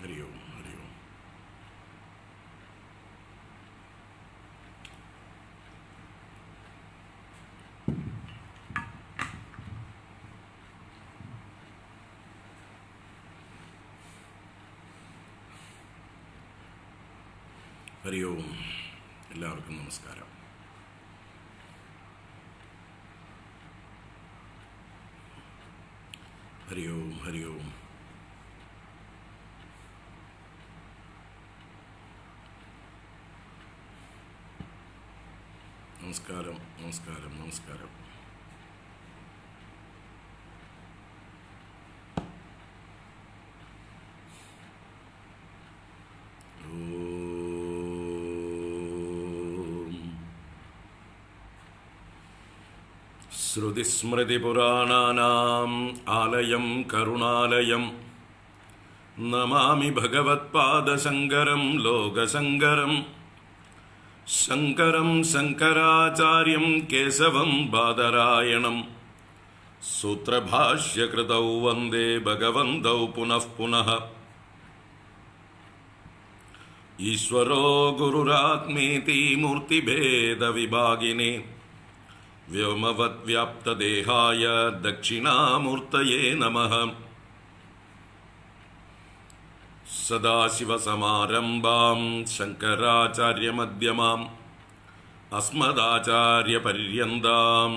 हरि ओम हरि ओम। हरि ओम എല്ലാവർക്കും നമസ്കാരം. ഹരി ഓം ഹരി ഓം. നമസ്കാരം നമസ്കാരം നമസ്കാരം. ശ്രുതിസ്മൃതിപുരാണാനാം ആലയം കരുണാലയം നമാമി ഭഗവത്പാദശങ്കരം ലോകശങ്കരം. ശങ്കരം ശങ്കരാചാര്യം കേശവം ബാദരായണം സൂത്രഭാഷ്യകൃതൗ വന്ദേ ഭഗവന്തൗ പുനഃ പുനഃ. ഈശ്വരോ ഗുരുരാത്മേതി മൂർത്തിഭേദവിഭാഗിനി വ്യോമവദ്വ്യാപ്തദേഹായ ദക്ഷിണാമൂർത്തയേ നമഃ. സദാശിവസമാരംഭാം ശങ്കരാചാര്യമധ്യമാം അസ്മദാചാര്യപര്യന്താം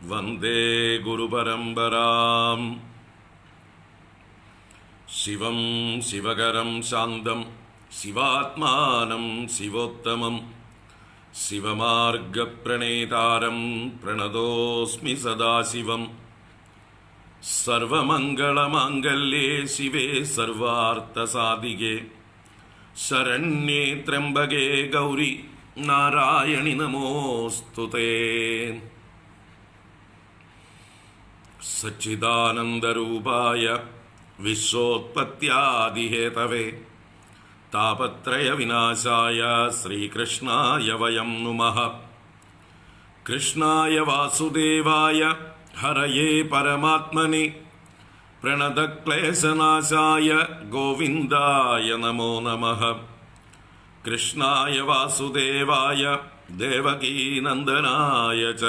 വന്ദേ ഗുരുപരമ്പരാം. ശിവം ശിവകരം ശാന്തം ശിവാത്മാനം ശിവോത്തമം ശിവമാർഗപ്രണേതാരം പ്രണതോസ്മി സദാശിവം. സർവമംഗളമാംഗല്യേ ശിവേ സർവാർത്ഥസാധികേ ശരണ്യേ ത്രംബകേ ഗൗരി നാരായണി നമോസ്തുതേ. സച്ചിദാനന്ദരൂപായ വിശ്വോത്പത്യാദിഹേതവേ താപത്രയ വിനാശായ ശ്രീകൃഷ്ണായ വയം നുമഃ. കൃഷ്ണായ വാസുദേവായ ഹരയേ പരമാത്മനെ പ്രണതക്ലേശനാശായ ഗോവിന്ദായ നമോ നമഃ. കൃഷ്ണായ വാസുദേവായ ദേവകീനന്ദനായ ച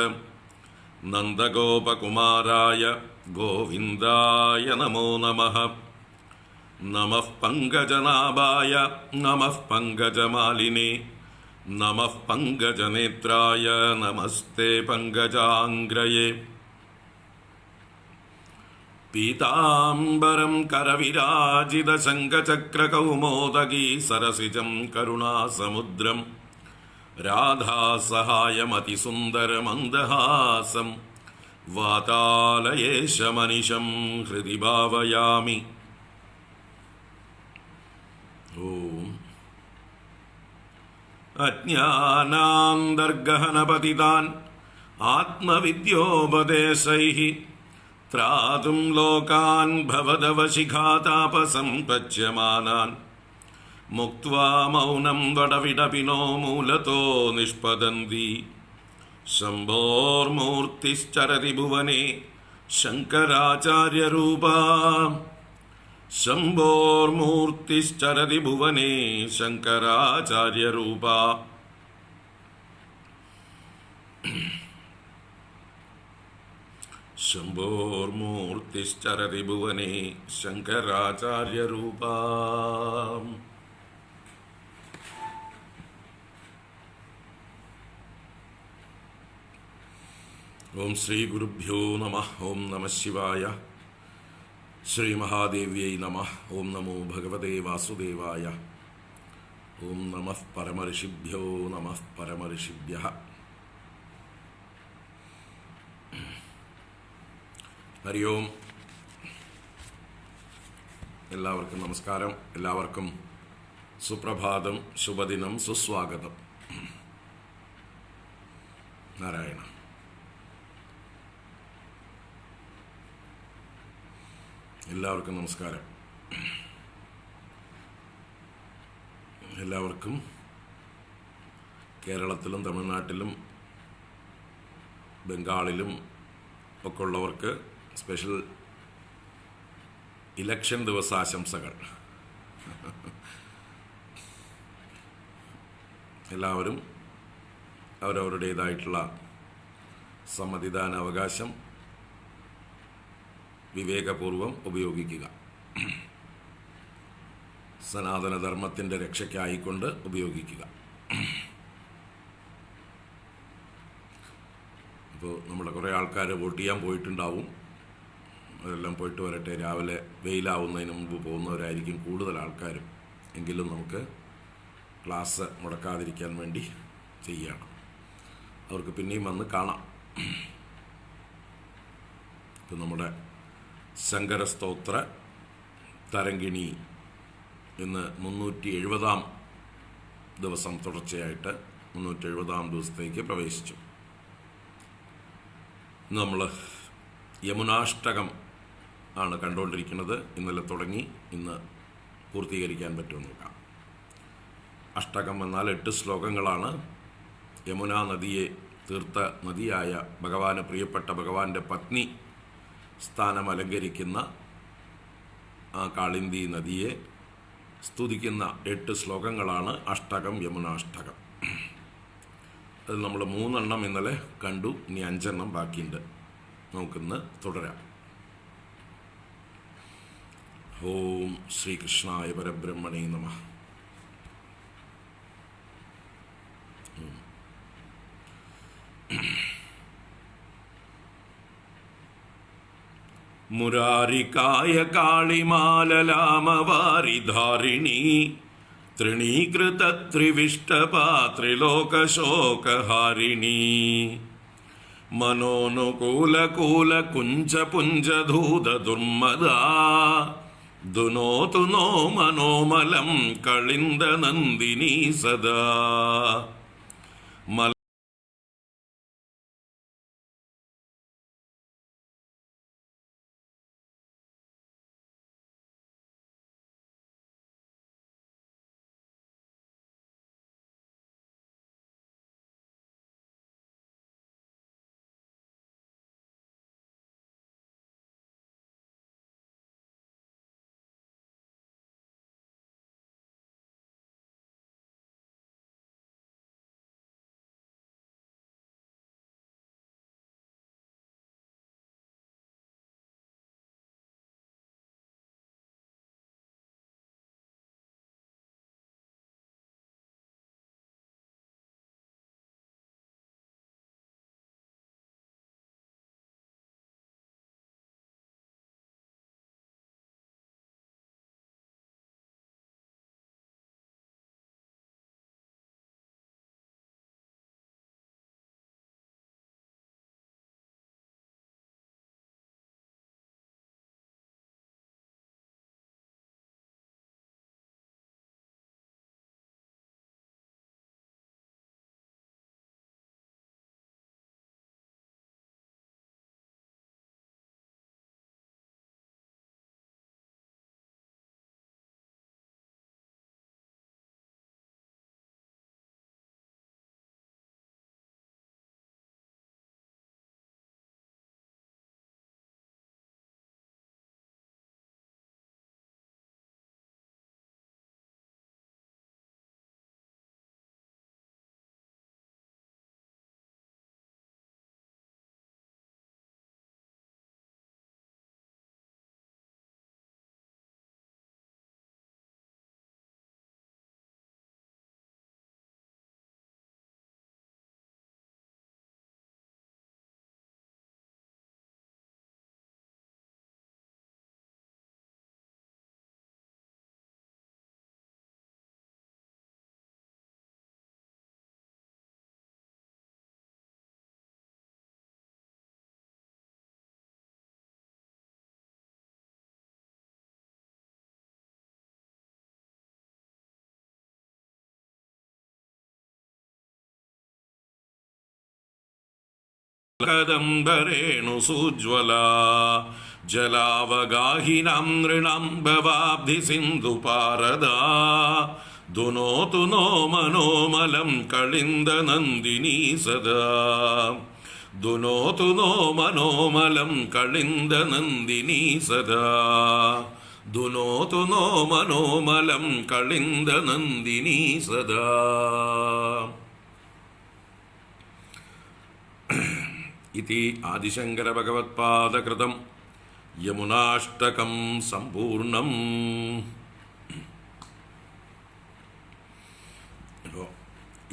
നന്ദഗോപകുമാരായ ഗോവിന്ദായ നമോ നമഃ. നമഃ പങ്കജനാഭായ നമഃ പങ്കജമാലിനേ നമഃ പങ്കജനേത്രായ നമസ്തേ പങ്കജാംഗ്രയേ. പീതാംബരം കരവിരാജിത ശംഖചക്രകൗമോദഗീ സരസിജം കരുണാസമുദ്രം രാധാസഹായമതിസുന്ദരമന്ദഹാസം വാതാലയേശമനിശം ഹൃദി ഭാവയാമി. ഓം അജ്ഞാനാന്തർഗഹനപതിതാൻ ആത്മവിദ്യോപദേശൈഃ ത്രാതും ലോകാൻ ഭവദവശിഖാതാപസംപച്യമാനാൻ മുക്ത്വാ മൗനം വടവിടപിനോ മൂലതോ നിഷ്പതന്തി. ശംഭോർമൂർത്തിശ്ചരതി ഭുവനെ ശങ്കരാചാര്യരൂപാ. ശംഭോർമൂർത്തിശ്ചരതി ഭുവനെ ശങ്കരാചാര്യരൂപാ. ശംഭോർമൂർത്തിശ്ചരതി ഭുവനെ ശങ്കരാചാര്യരൂപാ. ഓം ശ്രീ ഗുരുഭ്യോ നമഃ. ഓം നമഃ ശിവായ. ശ്രീ മഹാദേവ്യൈ നമഃ. ഓം നമോ ഭഗവതേ വാസുദേവായ. ഓം നമഃ പരമഋഷിഭ്യോ നമഃ പരമഋഷിഭ്യഃ. ഹരി ഓം. എല്ലാവർക്കും നമസ്കാരം. എല്ലാവർക്കും സുപ്രഭാതം, ശുഭദിനം, സുസ്വാഗതം. നാരായണ. എല്ലാവർക്കും നമസ്കാരം. എല്ലാവർക്കും കേരളത്തിലും തമിഴ്നാട്ടിലും ബംഗാളിലും ഒക്കെ ഉള്ളവർക്ക് സ്പെഷ്യൽ ഇലക്ഷൻ ദിവസാശംസകൾ. എല്ലാവരും അവരവരുടേതായിട്ടുള്ള സമ്മതിദാന അവകാശം വിവേകപൂർവം ഉപയോഗിക്കുക. സനാതനധർമ്മത്തിൻ്റെ രക്ഷയ്ക്കായിക്കൊണ്ട് ഉപയോഗിക്കുക. അപ്പോൾ നമ്മുടെ കുറേ ആൾക്കാർ വോട്ട് ചെയ്യാൻ പോയിട്ടുണ്ടാവും. അവരെല്ലാം പോയിട്ട് വരട്ടെ. രാവിലെ വെയിലാവുന്നതിന് മുമ്പ് പോകുന്നവരായിരിക്കും കൂടുതൽ ആൾക്കാരും. എങ്കിലും നമുക്ക് ക്ലാസ് മുടക്കാതിരിക്കാൻ വേണ്ടി ചെയ്യണം. അവർക്ക് പിന്നെയും വന്ന് കാണാം. ഇപ്പം നമ്മുടെ ശങ്കരസ്തോത്ര തരംഗിണി ഇന്ന് 370 ദിവസം തുടർച്ചയായിട്ട് 370 ദിവസത്തേക്ക് പ്രവേശിച്ചു. ഇന്ന് നമ്മൾ യമുനാഷ്ടകം ആണ് കണ്ടുകൊണ്ടിരിക്കുന്നത്. ഇന്നലെ തുടങ്ങി, ഇന്ന് പൂർത്തീകരിക്കാൻ പറ്റുമെന്ന് നോക്കാം. അഷ്ടകം എന്നാൽ 8 ശ്ലോകങ്ങളാണ്. യമുനാ നദിയെ തീർത്ത നദിയായ ഭഗവാന് പ്രിയപ്പെട്ട ഭഗവാന്റെ പത്നി സ്ഥാനം അലങ്കരിക്കുന്ന ആ കാളിന്തി നദിയെ സ്തുതിക്കുന്ന 8 ശ്ലോകങ്ങളാണ് അഷ്ടകം, യമുനാഷ്ടകം. അതിൽ നമ്മൾ 3 ഇന്നലെ കണ്ടു. ഇനി 5 ബാക്കിയുണ്ട്. നമുക്കിന്ന് തുടരാം. ഓം ശ്രീകൃഷ്ണായ പരബ്രഹ്മണേ നമഃ. മുരാരികായ കാളിമാലലാമവാരിധാരിണി തൃണീകൃത ത്രിവിഷ്ടപാത്രിലോകശോകഹാരിണി മനോനുകൂലകൂല കുഞ്ചപുഞ്ചധൂത ദുർമദാ ദുനോതു നോ മനോമലം കളിന്ദ നന്ദിനി സദാ. കദംബരേണു സൂജ്വലാ ജലാവഗാഹിനാം നൃണാം ഭവാബ്ധി സിന്ധുപാരദാ ദുനോതു നോ മനോമലം കളിന്ദ നന്ദിനി സദാ ദുനോതു നോ മനോമലം കളിന്ദ നന്ദിനി സദാ ധുനോതു നോ മനോമലം കളിന്ദ നന്ദിനി സദാ. ഇതി ആദിശങ്കര ഭഗവത്പാദകൃതം യമുനാഷ്ടകം സമ്പൂർണം.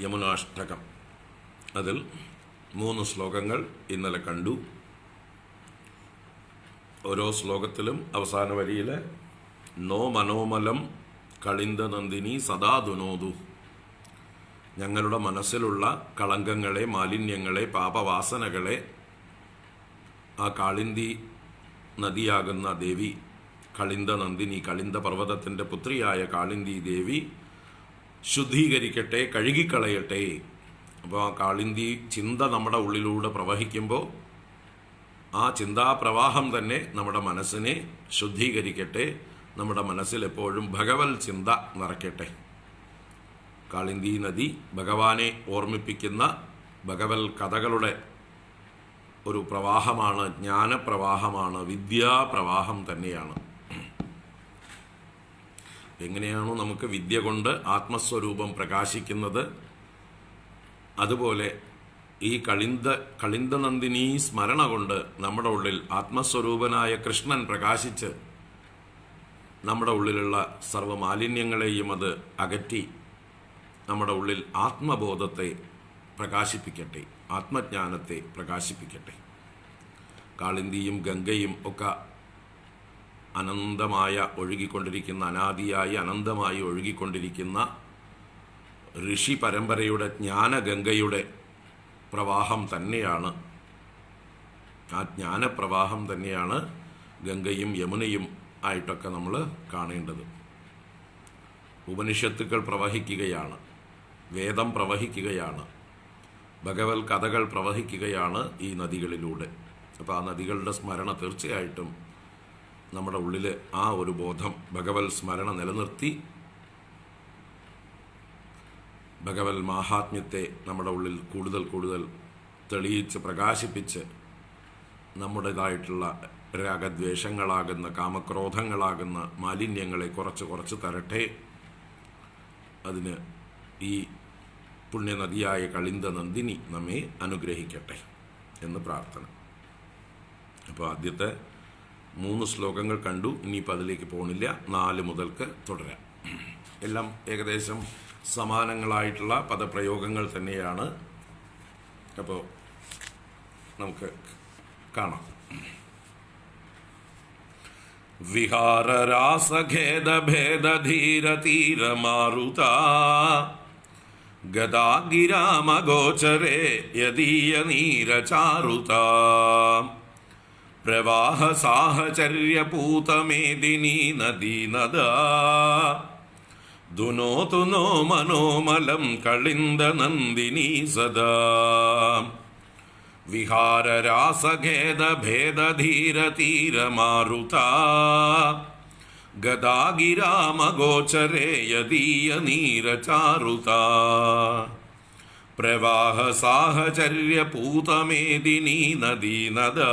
യമുനാഷ്ടകം, അതിൽ 3 ശ്ലോകങ്ങൾ ഇന്നലെ കണ്ടു. ഓരോ ശ്ലോകത്തിലും അവസാന വരിയിൽ നോ മനോമലം കളിന്ദ നന്ദിനി സദാ ദുനോതു, ഞങ്ങളുടെ മനസ്സിലുള്ള കളങ്കങ്ങളെ, മാലിന്യങ്ങളെ, പാപവാസനകളെ ആ കാളിന്തി നദിയാകുന്ന ദേവി, കളിന്ദ നന്ദിനി, കളിന്ദ പർവ്വതത്തിൻ്റെ പുത്രിയായ കാളിന്തി ദേവി ശുദ്ധീകരിക്കട്ടെ, കഴുകിക്കളയട്ടെ. അപ്പോൾ ആ കാളിന്തി ചിന്ത നമ്മുടെ ഉള്ളിലൂടെ പ്രവഹിക്കുമ്പോൾ ആ ചിന്താപ്രവാഹം തന്നെ നമ്മുടെ മനസ്സിനെ ശുദ്ധീകരിക്കട്ടെ. നമ്മുടെ മനസ്സിൽ എപ്പോഴും ഭഗവത് ചിന്ത നിറയ്ക്കട്ടെ. കാളിന്തി നദി ഭഗവാനെ ഓർമ്മിപ്പിക്കുന്ന ഭഗവത് കഥകളുടെ ഒരു പ്രവാഹമാണ്, ജ്ഞാനപ്രവാഹമാണ്, വിദ്യാപ്രവാഹം തന്നെയാണ്. എങ്ങനെയാണോ നമുക്ക് വിദ്യ കൊണ്ട് ആത്മസ്വരൂപം പ്രകാശിക്കുന്നത്, അതുപോലെ ഈ കളിന്ദനന്ദിനി സ്മരണ കൊണ്ട് നമ്മുടെ ഉള്ളിൽ ആത്മസ്വരൂപനായ കൃഷ്ണൻ പ്രകാശിച്ച് നമ്മുടെ ഉള്ളിലുള്ള സർവ്വമാലിന്യങ്ങളെയും അത് അകറ്റി നമ്മുടെ ഉള്ളിൽ ആത്മബോധത്തെ പ്രകാശിപ്പിക്കട്ടെ, ആത്മജ്ഞാനത്തെ പ്രകാശിപ്പിക്കട്ടെ. കാളിന്തിയും ഗംഗയും ഒക്കെ അനന്തമായ ഒഴുകിക്കൊണ്ടിരിക്കുന്ന, അനാദിയായി അനന്തമായി ഒഴുകിക്കൊണ്ടിരിക്കുന്ന ഋഷി പരമ്പരയുടെ ജ്ഞാനഗംഗയുടെ പ്രവാഹം തന്നെയാണ്. ആ ജ്ഞാനപ്രവാഹം തന്നെയാണ് ഗംഗയും യമുനയും ആയിട്ടൊക്കെ നമ്മൾ കാണേണ്ടത്. ഉപനിഷത്തുക്കൾ പ്രവഹിക്കുകയാണ്, വേദം പ്രവഹിക്കുകയാണ്, ഭഗവത് കഥകൾ പ്രവഹിക്കുകയാണ് ഈ നദികളിലൂടെ. അപ്പോൾ ആ നദികളുടെ സ്മരണ തീർച്ചയായിട്ടും നമ്മുടെ ഉള്ളിൽ ആ ഒരു ബോധം, ഭഗവത് സ്മരണ നിലനിർത്തി ഭഗവത് മാഹാത്മ്യത്തെ നമ്മുടെ ഉള്ളിൽ കൂടുതൽ കൂടുതൽ തെളിയിച്ച് പ്രകാശിപ്പിച്ച് നമ്മുടേതായിട്ടുള്ള രാഗദ്വേഷങ്ങളാകുന്ന, കാമക്രോധങ്ങളാകുന്ന മാലിന്യങ്ങളെ കുറച്ച് കുറച്ച് തരട്ടെ. അതിന് ഈ പുണ്യനദിയായ കളിന്ദ നന്ദിനി നമ്മെ അനുഗ്രഹിക്കട്ടെ എന്ന് പ്രാർത്ഥന. അപ്പോൾ ആദ്യത്തെ 3 ശ്ലോകങ്ങൾ കണ്ടു. ഇനിയിപ്പോൾ അതിലേക്ക് പോകണില്ല, 4 മുതൽക്ക് തുടരാം. എല്ലാം ഏകദേശം സമാനങ്ങളായിട്ടുള്ള പദപ്രയോഗങ്ങൾ തന്നെയാണ്. അപ്പോൾ നമുക്ക് കാണാം. വിഹാരരാസഖേദഭേദധീരതീരമാരുത ഗദാഗിരാമഗോചരേ യദീയനീരചാരുത പ്രവാഹസാഹചര്യപൂതമേദിനി നദീനദാ ധുനോതു നോ മനോമലം കളിന്ദ നന്ദിനി സദാ വിഹാരരാസഖേദഭേദധീരതീരമാരുത ഗദാഗിരാമഗോചരേ യദീയനീരചാരുത പ്രവാഹസാഹചര്യപൂതമേദിനി നദീനദാ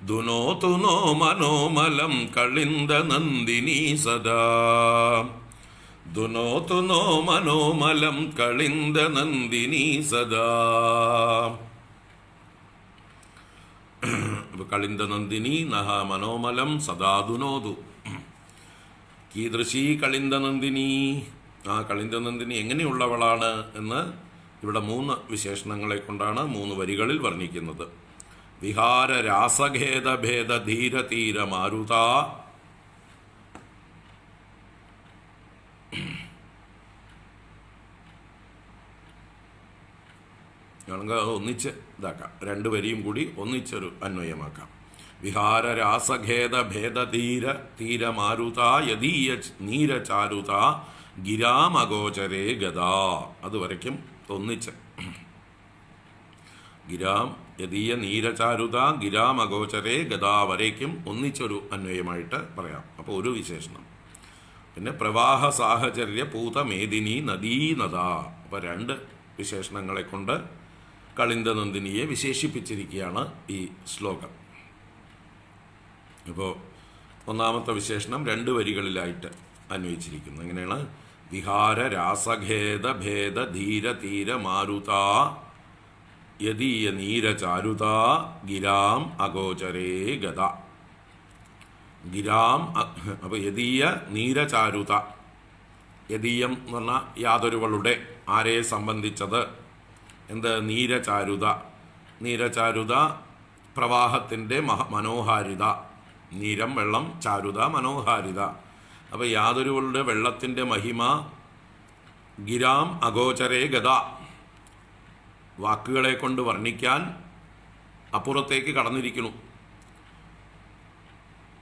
ധുനോതു നോ മനോമലം കളിന്ദ നന്ദിനി സദാ ധുനോതു നോ മനോമലം കളിന്ദ നന്ദിനി സദാ. കളിന്ദ നന്ദിനി നഹ മനോമലം സദാ ധുനോതു. കീദൃശീ കളിന്ദ നന്ദിനി, ആ കളിന്ദ നന്ദിനി എങ്ങനെയുള്ളവളാണ് എന്ന് ഇവിടെ 3 വിശേഷണങ്ങളെ കൊണ്ടാണ് 3 വരികളിൽ വർണ്ണിക്കുന്നത്. വിഹാര രാസഖേദഭേദ ധീരതീര മാരുത, നമുക്ക് ഒന്നിച്ച് ഇതാക്കാം, 2 വരിയും കൂടി ഒന്നിച്ചൊരു അന്വയമാക്കാം. വിഹാര രാസഖേദ ഭേദധീര തീരമാരുത യദീയ നീരചാരുത ഗിരാമഗോചരേ ഗദാ. അതുവരയ്ക്കും ഒന്നിച്ച് ഗിരാം യദീയ നീരചാരുത ഗിരാമഗോചരേ ഗദാ വരയ്ക്കും ഒന്നിച്ചൊരു അന്വയമായിട്ട് പറയാം. അപ്പോൾ ഒരു വിശേഷണം. പിന്നെ പ്രവാഹ സാഹചര്യ പൂതമേദിനി നദീനദ. അപ്പോൾ 2 വിശേഷണങ്ങളെ കൊണ്ട് കളിന്ദ നന്ദിനിയെ വിശേഷിപ്പിച്ചിരിക്കുകയാണ് ഈ ശ്ലോകം. അപ്പോൾ ഒന്നാമത്തെ വിശേഷണം 2 വരികളിലായിട്ട് അന്വയിച്ചിരിക്കുന്നു. എങ്ങനെയാണ്? വിഹാര രാസഖേദ ഭേദ ധീര തീര മാരുത യദീയ നീരചാരുത ഗിരാം അഗോചരേ ഗത. ഗിരാം അപ്പോൾ യദീയ നീരചാരുത, യദീയം എന്ന് പറഞ്ഞാൽ യാതൊരുവളുടെ, ആരെ സംബന്ധിച്ചത്, എന്ത്? നീരചാരുത. നീരചാരുത പ്രവാഹത്തിൻ്റെ മനോഹാരിത. നീരം വെള്ളം, ചാരുത മനോഹാരിത. അപ്പോൾ യാതൊരുവളുടെ വെള്ളത്തിൻ്റെ മഹിമ ഗിരാം അഗോചരേ ഗത, വാക്കുകളെ കൊണ്ട് വർണ്ണിക്കാൻ അപ്പുറത്തേക്ക് കടന്നിരിക്കുന്നു.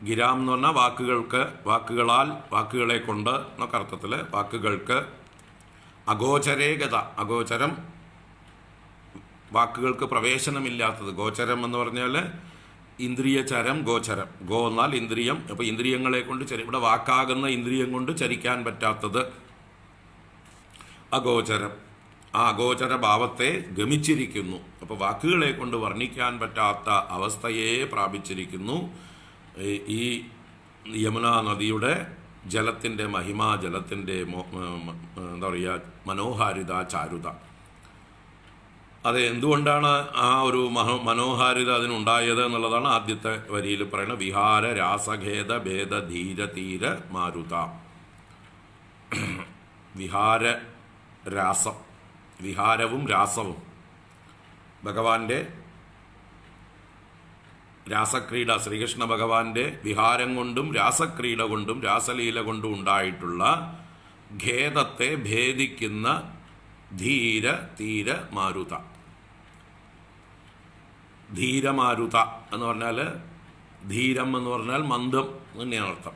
ഗിരാം എന്ന് പറഞ്ഞാൽ വാക്കുകൾക്ക്, വാക്കുകളാൽ, വാക്കുകളെ കൊണ്ട് എന്നൊക്കെ അർത്ഥത്തിൽ വാക്കുകൾക്ക്. അഗോചരേ ഗത, അഗോചരം വാക്കുകൾക്ക് പ്രവേശനമില്ലാത്തത്. ഗോചരം എന്ന് പറഞ്ഞാൽ ഇന്ദ്രിയചരം, ഗോചരം. ഗോ എന്നാൽ ഇന്ദ്രിയം. അപ്പോൾ ഇന്ദ്രിയങ്ങളെ കൊണ്ട് ഇവിടെ വാക്കാകുന്ന ഇന്ദ്രിയം കൊണ്ട് ചരിക്കാൻ പറ്റാത്തത് അഗോചരം. ആ അഗോചര ഭാവത്തെ ഗമിച്ചിരിക്കുന്നു. അപ്പോൾ വാക്കുകളെ കൊണ്ട് വർണ്ണിക്കാൻ പറ്റാത്ത അവസ്ഥയെ പ്രാപിച്ചിരിക്കുന്നു ഈ യമുനാ നദിയുടെ ജലത്തിൻ്റെ മഹിമ, ജലത്തിൻ്റെ എന്താ പറയുക, മനോഹാരിത, ചാരുത. അത് എന്തുകൊണ്ടാണ് ആ ഒരു മനോഹാരിത അതിനുണ്ടായത് എന്നുള്ളതാണ് ആദ്യത്തെ വരിയിൽ പറയുന്നത്. വിഹാര രാസഖേദ ഭേദ ധീര തീര മാരുത. വിഹാര രാസം, വിഹാരവും രാസവും ഭഗവാന്റെ രാസക്രീഡ, ശ്രീകൃഷ്ണ ഭഗവാന്റെ വിഹാരം കൊണ്ടും രാസക്രീഡ കൊണ്ടും രാസലീല കൊണ്ടും ഉണ്ടായിട്ടുള്ള ഖേദത്തെ ഭേദിക്കുന്ന ധീര തീര മാരുത. ധീരമാരുത എന്ന് പറഞ്ഞാൽ, ധീരം എന്ന് പറഞ്ഞാൽ മന്ദം തന്നെയാണ് അർത്ഥം.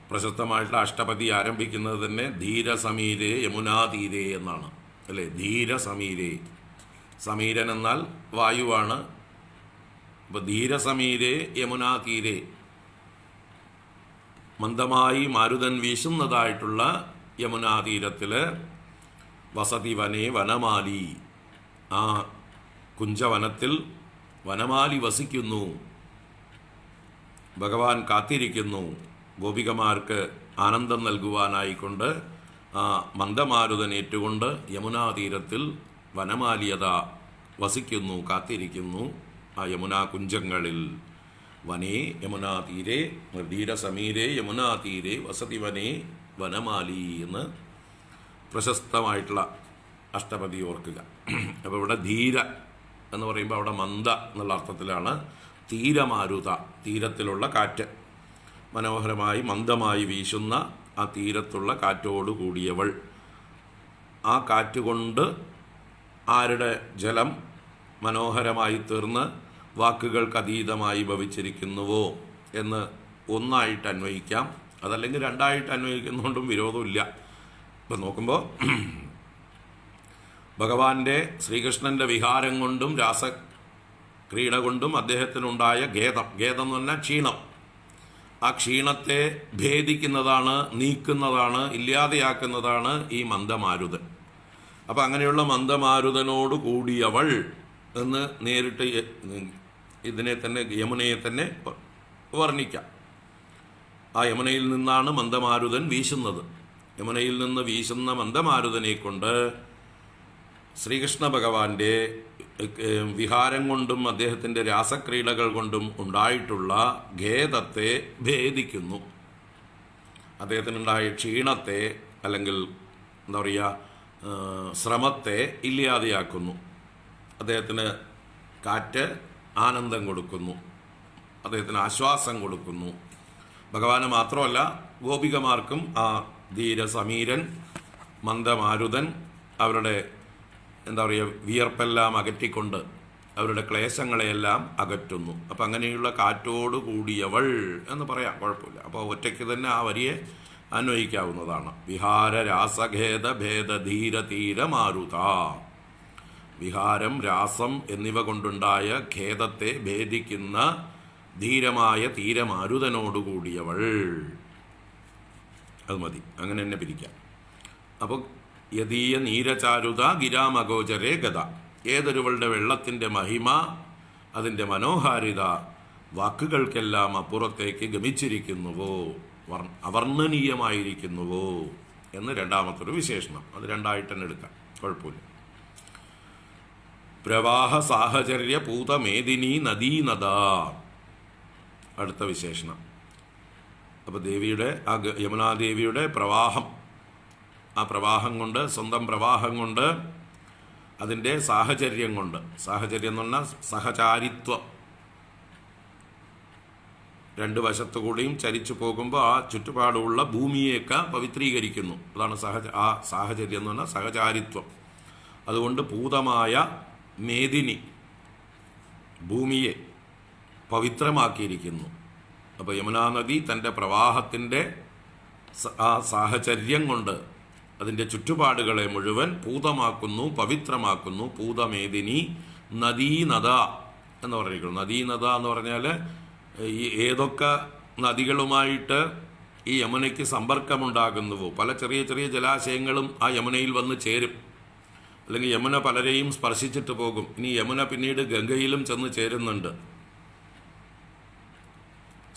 പ്രശസ്തമായിട്ടുള്ള അഷ്ടപതി ആരംഭിക്കുന്നത് തന്നെ ധീരസമീരേ യമുനാതീരേ എന്നാണ്, അല്ലേ? ധീരസമീരേ, സമീരൻ എന്നാൽ വായുവാണ്. അപ്പോൾ ധീരസമീരേ യമുനാതീരേ, മന്ദമായി മാരുതൻ വീശുന്നതായിട്ടുള്ള യമുനാതീരത്തിൽ വസതി വനേ വനമാലി, ആ കുഞ്ചവനത്തിൽ വനമാലി വസിക്കുന്നു. ഭഗവാൻ കാത്തിരിക്കുന്നു ഗോപികമാർക്ക് ആനന്ദം നൽകുവാനായിക്കൊണ്ട്. ആ മന്ദമാരുതൻ ഏറ്റുകൊണ്ട് യമുനാതീരത്തിൽ വനമാലിയത വസിക്കുന്നു, കാത്തിരിക്കുന്നു ആ യമുനാ കുഞ്ചങ്ങളിൽ. വനേ യമുനാതീരേ ധീരസമീരേ യമുനാതീരേ വസതി വനേ വനമാലി എന്ന് പ്രശസ്തമായിട്ടുള്ള അഷ്ടപതി ഓർക്കുക. അപ്പോൾ ഇവിടെ ധീര എന്ന് പറയുമ്പോൾ അവിടെ മന്ദ എന്നുള്ള അർത്ഥത്തിലാണ്. തീരമാരുത, തീരത്തിലുള്ള കാറ്റ്, മനോഹരമായി മന്ദമായി വീശുന്ന ആ തീരത്തുള്ള കാറ്റോട് കൂടിയവൾ. ആ കാറ്റുകൊണ്ട് ആരുടെ ജലം മനോഹരമായി തീർന്ന് വാക്കുകൾക്ക് അതീതമായി ഭവിച്ചിരിക്കുന്നുവോ എന്ന് ഒന്നായിട്ട് അന്വയിക്കാം. അതല്ലെങ്കിൽ 2ആയിട്ട് അന്വയിക്കുന്നതുകൊണ്ടും വിരോധമില്ല. ഇപ്പം നോക്കുമ്പോൾ ഭഗവാന്റെ ശ്രീകൃഷ്ണൻ്റെ വിഹാരം കൊണ്ടും രാസക്രീഡ കൊണ്ടും അദ്ദേഹത്തിനുണ്ടായ ഖേദം, ഖേദം എന്ന് പറഞ്ഞാൽ ക്ഷീണം, ആ ക്ഷീണത്തെ ഭേദിക്കുന്നതാണ്, നീക്കുന്നതാണ്, ഇല്ലാതെയാക്കുന്നതാണ് ഈ മന്ദമാരുതൻ. അപ്പം അങ്ങനെയുള്ള മന്ദമാരുതനോട് കൂടിയവൾ എന്ന് നേരിട്ട് ഇതിനെ തന്നെ, യമുനയെ തന്നെ വർണ്ണിക്കാം. ആ യമുനയിൽ നിന്നാണ് മന്ദമാരുതൻ വീശുന്നത്. യമുനയിൽ നിന്ന് വീശുന്ന മന്ദമാരുതനെ കൊണ്ട് ശ്രീകൃഷ്ണ ഭഗവാന്റെ വിഹാരം കൊണ്ടും അദ്ദേഹത്തിൻ്റെ രാസക്രീഡകൾ കൊണ്ടും ഉണ്ടായിട്ടുള്ള ഖേദത്തെ ഭേദിക്കുന്നു. അദ്ദേഹത്തിനുണ്ടായ ക്ഷീണത്തെ, അല്ലെങ്കിൽ എന്താ പറയുക, ശ്രമത്തെ ഇല്ലാതെയാക്കുന്നു. അദ്ദേഹത്തിന് കാറ്റ് ആനന്ദം കൊടുക്കുന്നു, അദ്ദേഹത്തിന് ആശ്വാസം കൊടുക്കുന്നു. ഭഗവാന് മാത്രമല്ല, ഗോപികമാർക്കും ആ ധീരസമീരൻ മന്ദമാരുതൻ അവരുടെ എന്താ പറയുക വിയർപ്പെല്ലാം അകറ്റിക്കൊണ്ട് അവരുടെ ക്ലേശങ്ങളെയെല്ലാം അകറ്റുന്നു. അപ്പം അങ്ങനെയുള്ള കാറ്റോട് കൂടിയവൾ എന്ന് പറയാം, കുഴപ്പമില്ല. അപ്പോൾ ഒറ്റയ്ക്ക് തന്നെ ആ വരിയെ അന്വയിക്കാവുന്നതാണ്. വിഹാര രാസഖേദ ഭേദ ധീര തീര മാരുത. വിഹാരം, രാസം എന്നിവ കൊണ്ടുണ്ടായ ഖേദത്തെ ഭേദിക്കുന്ന ധീരമായ തീരമാരുതനോടുകൂടിയവൾ. അത് മതി, അങ്ങനെ തന്നെ പിരിക്കാം. അപ്പോൾ യദീയ നീരചാരുത ഗിരാമഗോചരേ ഗത. ഏതൊരുവളുടെ വെള്ളത്തിൻ്റെ മഹിമ, അതിൻ്റെ മനോഹാരിത വാക്കുകൾക്കെല്ലാം അപ്പുറത്തേക്ക് ഗമിച്ചിരിക്കുന്നുവോ, അവർണ്ണനീയമായിരിക്കുന്നുവോ എന്ന് രണ്ടാമത്തൊരു വിശേഷണം. അത് രണ്ടായിട്ട് തന്നെ എടുക്കാം, കുഴപ്പമില്ല. പ്രവാഹ സാഹചര്യ പൂതമേദിനി നദീനദ, അടുത്ത വിശേഷണം. അപ്പോൾ ദേവിയുടെ ആ യമുനാദേവിയുടെ പ്രവാഹം, ആ പ്രവാഹം കൊണ്ട്, സ്വന്തം പ്രവാഹം കൊണ്ട്, അതിൻ്റെ സാഹചര്യം കൊണ്ട്, സാഹചര്യം എന്ന് പറഞ്ഞാൽ സഹചാരിത്വം, രണ്ട് വശത്തുകൂടിയും ചരിച്ചു പോകുമ്പോൾ ആ ചുറ്റുപാടുമുള്ള ഭൂമിയെയൊക്കെ പവിത്രീകരിക്കുന്നു. അതാണ് ആ സാഹചര്യം എന്ന് പറഞ്ഞാൽ സഹചാരിത്വം. അതുകൊണ്ട് പൂതമായ മേദിനി ഭൂമിയെ പവിത്രമാക്കിയിരിക്കുന്നു. അപ്പോൾ യമുനാ നദി തൻ്റെ പ്രവാഹത്തിൻ്റെ ആ സാഹചര്യം കൊണ്ട് അതിൻ്റെ ചുറ്റുപാടുകളെ മുഴുവൻ പൂതമാക്കുന്നു, പവിത്രമാക്കുന്നു. പൂതമേദിനി നദീനദ എന്ന് പറഞ്ഞിരിക്കുന്നു. നദീനദ എന്ന് പറഞ്ഞാൽ ഈ ഏതൊക്കെ നദികളുമായിട്ട് ഈ യമുനയ്ക്ക് സമ്പർക്കമുണ്ടാകുന്നുവോ, പല ചെറിയ ചെറിയ ജലാശയങ്ങളും ആ യമുനയിൽ വന്ന് ചേരും. അല്ലെങ്കിൽ യമുന പലരെയും സ്പർശിച്ചിട്ട് പോകും. ഇനി യമുന പിന്നീട് ഗംഗയിലും ചെന്ന് ചേരുന്നുണ്ട്.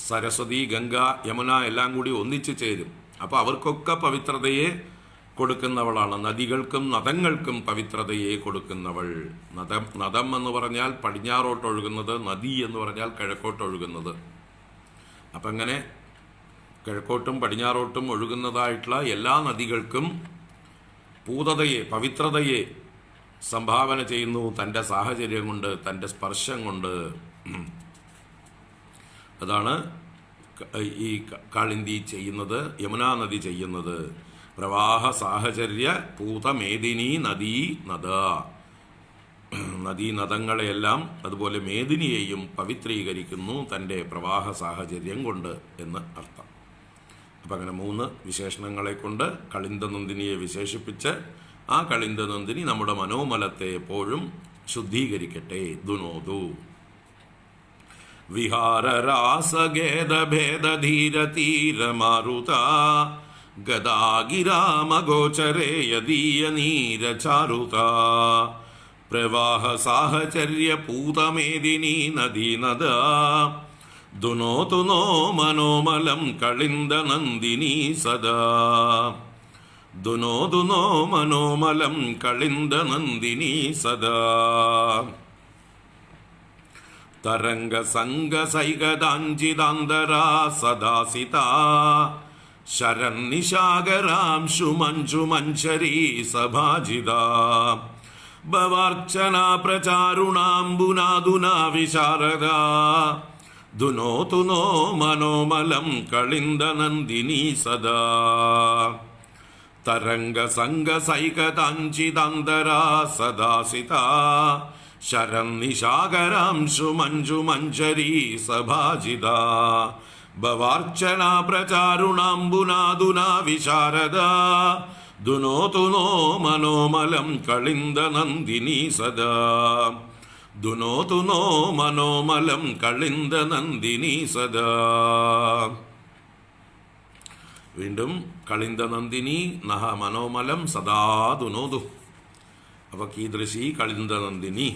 സരസ്വതി, ഗംഗ, യമുന എല്ലാം കൂടി ഒന്നിച്ചു ചേരും. അപ്പോൾ അവർക്കൊക്കെ പവിത്രതയെ കൊടുക്കുന്നവളാണ്. നദികൾക്കും നദങ്ങൾക്കും പവിത്രതയെ കൊടുക്കുന്നവൾ. നദം എന്ന് പറഞ്ഞാൽ പടിഞ്ഞാറോട്ടൊഴുകുന്നത്, നദി എന്ന് പറഞ്ഞാൽ കിഴക്കോട്ടൊഴുകുന്നത്. അപ്പം അങ്ങനെ കിഴക്കോട്ടും പടിഞ്ഞാറോട്ടും ഒഴുകുന്നതായിട്ടുള്ള എല്ലാ നദികൾക്കും പൂതതയെ, പവിത്രതയെ സംഭാവന ചെയ്യുന്നു തൻ്റെ സാഹചര്യം കൊണ്ട്, തൻ്റെ സ്പർശം കൊണ്ട്. അതാണ് ഈ കാളിന്തി ചെയ്യുന്നത്, യമുനാ നദി ചെയ്യുന്നത്. പ്രവാഹ സാഹചര്യ പൂതമേദിനി നദീ നദ, നദീനദങ്ങളെയെല്ലാം അതുപോലെ മേദിനിയെയും പവിത്രീകരിക്കുന്നു തൻ്റെ പ്രവാഹ സാഹചര്യം കൊണ്ട് എന്ന് അർത്ഥം. അപ്പം അങ്ങനെ 3 വിശേഷണങ്ങളെ കൊണ്ട് കളിന്ദനന്ദിനിയെ വിശേഷിപ്പിച്ച് ആ കളിന്ദനന്ദിനി നമ്മുടെ മനോമലത്തെ എപ്പോഴും ശുദ്ധീകരിക്കട്ടെ. ദുനോദു വിഹാരരാസഗേദഭേദധീരതീരമാരുത ഗദാഗിരാമഗോചരേ യദീയനീരചാരുത പ്രവാഹ സാഹചര്യ പൂതമേദിനി നദീനദ ദുനോതു നോ മനോമലം കളിന്ദനന്ദിനി സദാ. ദുനോതു നോ മനോമലം കളിന്ദനന്ദിനി സദാ. തരംഗ സംഗ സൈകദാഞ്ചിതാന്തരാ സദാസിതാ ശരന്നിശാകരാംശു മഞ്ജു മഞ്ജരീ സഭാജിതാ ഭവാർച്ചനാ പ്രചാരുണാംബുനാദുനാ വിശാരദാ ദുനോതു നോ മനോമലം കളിന്ദനന്ദിനി സദാ. തരംഗ സംഗ സൈകദാഞ്ചിതാന്തരാ സദാസിതാ ശരന്നിശാകരാംശു മഞ്ജു മഞ്ജരീ സഭാജിതാ ഭവാർച്ചനാ പ്രചാരുണാംബുനാദുനാ വിശാരദാ ദുനോതു നോ മനോമലം കളിന്ദനന്ദിനി സദാ. ദുനോതു നോ മനോമലം കളിന്ദനന്ദിനി സദാ. വീണ്ടും കളിന്ദനന്ദിനി നഹ മനോമലം സദാ ദുനോതു. അപ്പോൾ കീദൃശി കളിന്ദനന്ദിനി,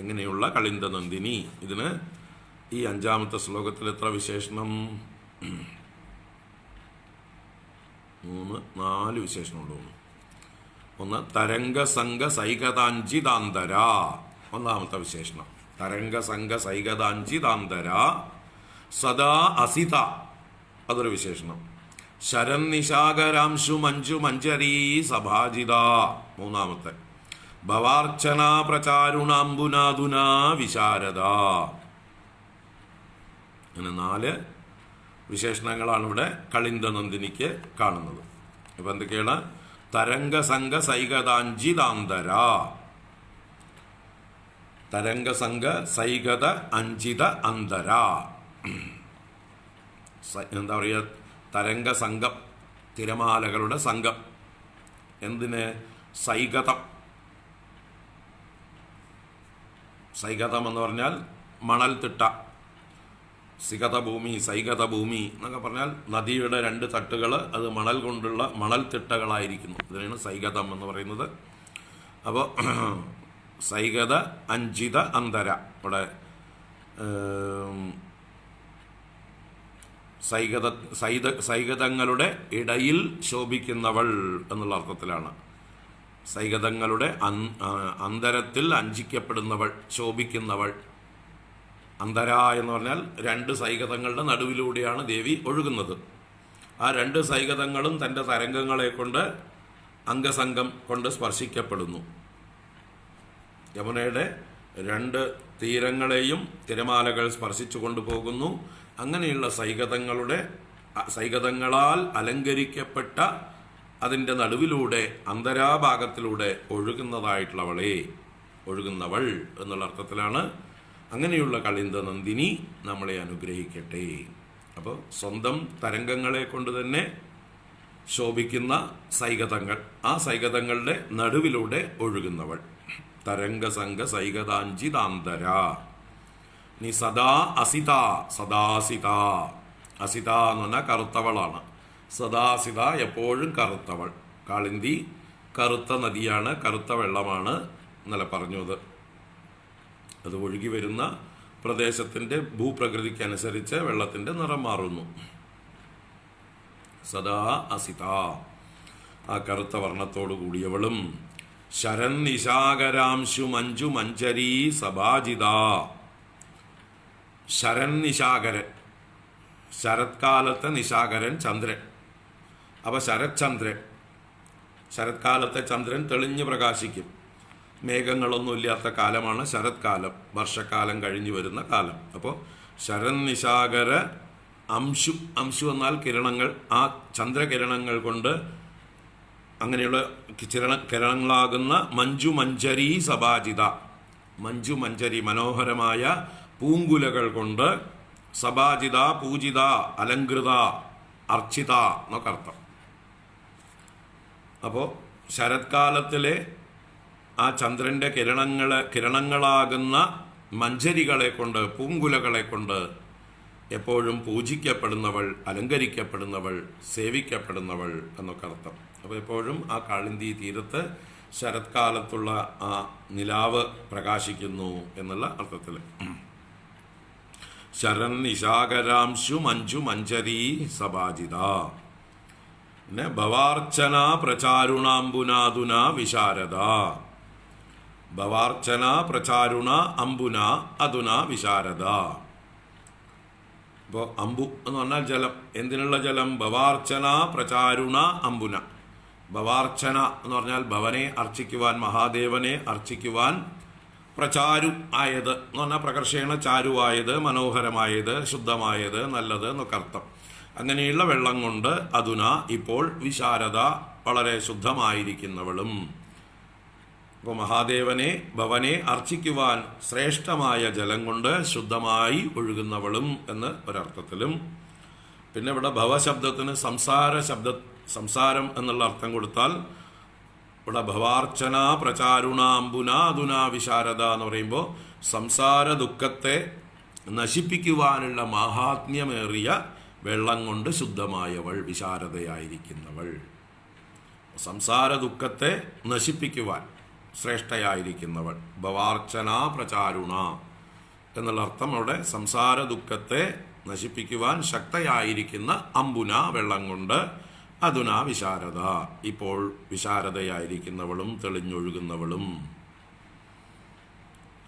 എങ്ങനെയുള്ള കളിന്ദനന്ദിനി. ഇതിന് ഈ 5ാമത്തെ ശ്ലോകത്തിൽ എത്ര വിശേഷണം? 4 വിശേഷണമുള്ളൂ. ഒന്ന് തരംഗ സംഘ സൈകതാഞ്ചിതാന്തര, 1ാമത്തെ വിശേഷണം. തരംഗ സംഘ സൈകതാഞ്ചിതാന്തര സദാ അസിത, അതൊരു വിശേഷണം. ശരന്നിശാകരാംശു മഞ്ജു മഞ്ജരീ സഭാജിത, 3ാമത്തെ. ഭവാർച്ചന പ്രചാരുണാംബുനാദുനാ വിശാരദ. അങ്ങനെ 4 വിശേഷണങ്ങളാണ് ഇവിടെ കളിന്ദനന്ദിനിക്ക് കാണുന്നത്. ഇപ്പം എന്തൊക്കെയാണ്? തരംഗ സംഘ സൈകതാഞ്ചിതാന്തര, തരംഗ സംഘ സൈകത അഞ്ചിത അന്തര. എന്താ പറയുക? തരംഗ സംഘം, തിരമാലകളുടെ സംഘം. എന്തിന്? സൈകതം. സൈകതം എന്ന് പറഞ്ഞാൽ മണൽത്തിട്ട. സികത ഭൂമി, സൈകത ഭൂമി എന്നൊക്കെ പറഞ്ഞാൽ നദിയുടെ 2 തട്ടുകൾ അത് മണൽ കൊണ്ടുള്ള മണൽത്തിട്ടകളായിരിക്കുന്നു. ഇതിനാണ് സൈകതം എന്ന് പറയുന്നത്. അപ്പോൾ സൈകത അഞ്ചിത അന്തര, ഇവിടെ സൈകതങ്ങളുടെ ഇടയിൽ ശോഭിക്കുന്നവൾ എന്നുള്ള അർത്ഥത്തിലാണ്. സൈകതങ്ങളുടെ അന്തരത്തിൽ അഞ്ചിക്കപ്പെടുന്നവൾ, ശോഭിക്കുന്നവൾ. അന്തര എന്ന് പറഞ്ഞാൽ രണ്ട് സൈകതങ്ങളുടെ നടുവിലൂടെയാണ് ദേവി ഒഴുകുന്നത്. ആ രണ്ട് സൈകതങ്ങളും തൻ്റെ തരംഗങ്ങളെ കൊണ്ട് അംഗസംഗം കൊണ്ട് സ്പർശിക്കപ്പെടുന്നു. യമുനയുടെ രണ്ട് തീരങ്ങളെയും തിരമാലകൾ സ്പർശിച്ചു കൊണ്ടുപോകുന്നു. അങ്ങനെയുള്ള സൈകതങ്ങളാൽ അലങ്കരിക്കപ്പെട്ട അതിൻ്റെ നടുവിലൂടെ അന്തരാഭാഗത്തിലൂടെ ഒഴുകുന്നവൾ എന്നുള്ള അർത്ഥത്തിലാണ്. അങ്ങനെയുള്ള കളിന്ത നന്ദിനി നമ്മളെ അനുഗ്രഹിക്കട്ടെ. അപ്പോൾ സ്വന്തം തരംഗങ്ങളെ കൊണ്ട് തന്നെ ശോഭിക്കുന്ന സൈകതങ്ങൾ, ആ സൈകതങ്ങളുടെ നടുവിലൂടെ ഒഴുകുന്നവൾ. തരംഗസംഗ സൈകതാഞ്ചിതാന്തര. നീ സദാ അസിത, സദാസിത. അസിത എന്ന് പറഞ്ഞാൽ കറുത്തവളാണ്. സദാസിത എപ്പോഴും കറുത്തവൾ. കാളിന്തി കറുത്ത നദിയാണ്, കറുത്ത വെള്ളമാണ് എന്നല്ല പറഞ്ഞത്. അത് ഒഴുകി വരുന്ന പ്രദേശത്തിൻ്റെ ഭൂപ്രകൃതിക്കനുസരിച്ച് വെള്ളത്തിൻ്റെ നിറം മാറുന്നു. സദാ അസിത, ആ കറുത്ത വർണ്ണത്തോടു കൂടിയവളും. ശരൻ നിശാകരാംശു മഞ്ജു മഞ്ചരീ സഭാജിത. ശരൻ നിശാകരൻ, ശരത്കാലത്തെ നിശാകരൻ ചന്ദ്രൻ. അപ്പൊ ശരത്ചന്ദ്രൻ, ശരത്കാലത്തെ ചന്ദ്രൻ തെളിഞ്ഞു പ്രകാശിക്കും. മേഘങ്ങളൊന്നുമില്ലാത്ത കാലമാണ് ശരത്കാലം, വർഷക്കാലം കഴിഞ്ഞു വരുന്ന കാലം. അപ്പോൾ ശരൻ നിശാകര അംശു എന്നാൽ കിരണങ്ങൾ. ആ ചന്ദ്രകിരണങ്ങൾ കൊണ്ട് അങ്ങനെയുള്ള കിരണങ്ങളാകുന്ന മഞ്ജു മഞ്ചരി സഭാജിത. മഞ്ജു മഞ്ചരി മനോഹരമായ പൂങ്കുലകൾ കൊണ്ട്, സഭാജിത പൂജിത, അലങ്കൃത, അർച്ചിത എന്നൊക്കെ അർത്ഥം. അപ്പോൾ ശരത്കാലത്തിലെ ആ ചന്ദ്രന്റെ കിരണങ്ങളാകുന്ന മഞ്ചരികളെ കൊണ്ട്, പൂങ്കുലകളെ കൊണ്ട് എപ്പോഴും പൂജിക്കപ്പെടുന്നവൾ, അലങ്കരിക്കപ്പെടുന്നവൾ, സേവിക്കപ്പെടുന്നവൾ എന്നൊക്കെ അർത്ഥം. അപ്പോൾ എപ്പോഴും ആ കാളിന്തി തീരത്ത് ശരത്കാലത്തുള്ള ആ നിലാവ് പ്രകാശിക്കുന്നു എന്നുള്ള അർത്ഥത്തിൽ. ശരൻ നിശാകരാംശു മഞ്ജു മഞ്ചരീ സഭാജിത. പിന്നെ ഭവാർച്ചന പ്രചാരുണാംബുനാതുന വിശാരദ. ഭവാർച്ചന പ്രചാരുണ അംബുന അധുന വിശാരദ. ഇപ്പോൾ അമ്പു എന്ന് പറഞ്ഞാൽ ജലം. എന്തിനുള്ള ജലം? ഭവാർച്ചന പ്രചാരുണ അംബുന. ഭവാർച്ചന എന്ന് പറഞ്ഞാൽ ഭവനെ അർച്ചിക്കുവാൻ, മഹാദേവനെ അർച്ചിക്കുവാൻ. പ്രചാരു ആയത് എന്ന് പറഞ്ഞാൽ പ്രകർഷേണ ചാരുവായത്, മനോഹരമായത്, ശുദ്ധമായത്, നല്ലത് എന്നൊക്കെ അർത്ഥം. അങ്ങനെയുള്ള വെള്ളം കൊണ്ട് അധുന ഇപ്പോൾ വിശാരദ വളരെ ശുദ്ധമായിരിക്കുന്നവളും. അപ്പോൾ മഹാദേവനെ ഭവനെ അർച്ചിക്കുവാൻ ശ്രേഷ്ഠമായ ജലം കൊണ്ട് ശുദ്ധമായി ഒഴുകുന്നവളും എന്ന് ഒരർത്ഥത്തിലും. പിന്നെ ഇവിടെ ഭവശബ്ദത്തിന് സംസാരം എന്നുള്ള അർത്ഥം കൊടുത്താൽ ഇവിടെ ഭവാർച്ചന പ്രചാരുണ അംബുന അധുന വിശാരദ എന്ന് പറയുമ്പോൾ സംസാര ദുഃഖത്തെ നശിപ്പിക്കുവാനുള്ള മാഹാത്മ്യമേറിയ വെള്ളം കൊണ്ട് ശുദ്ധമായവൾ, വിശാരദയായിരിക്കുന്നവൾ. സംസാര ദുഃഖത്തെ നശിപ്പിക്കുവാൻ ശ്രേഷ്ഠയായിരിക്കുന്നവൾ. ഭവാർച്ചന പ്രചാരുണ എന്നുള്ള അർത്ഥം അവിടെ സംസാര ദുഃഖത്തെ നശിപ്പിക്കുവാൻ ശക്തയായിരിക്കുന്ന അംബുന വെള്ളം കൊണ്ട്, അധുന വിശാരദ ഇപ്പോൾ വിശാരദയായിരിക്കുന്നവളും തെളിഞ്ഞൊഴുകുന്നവളും.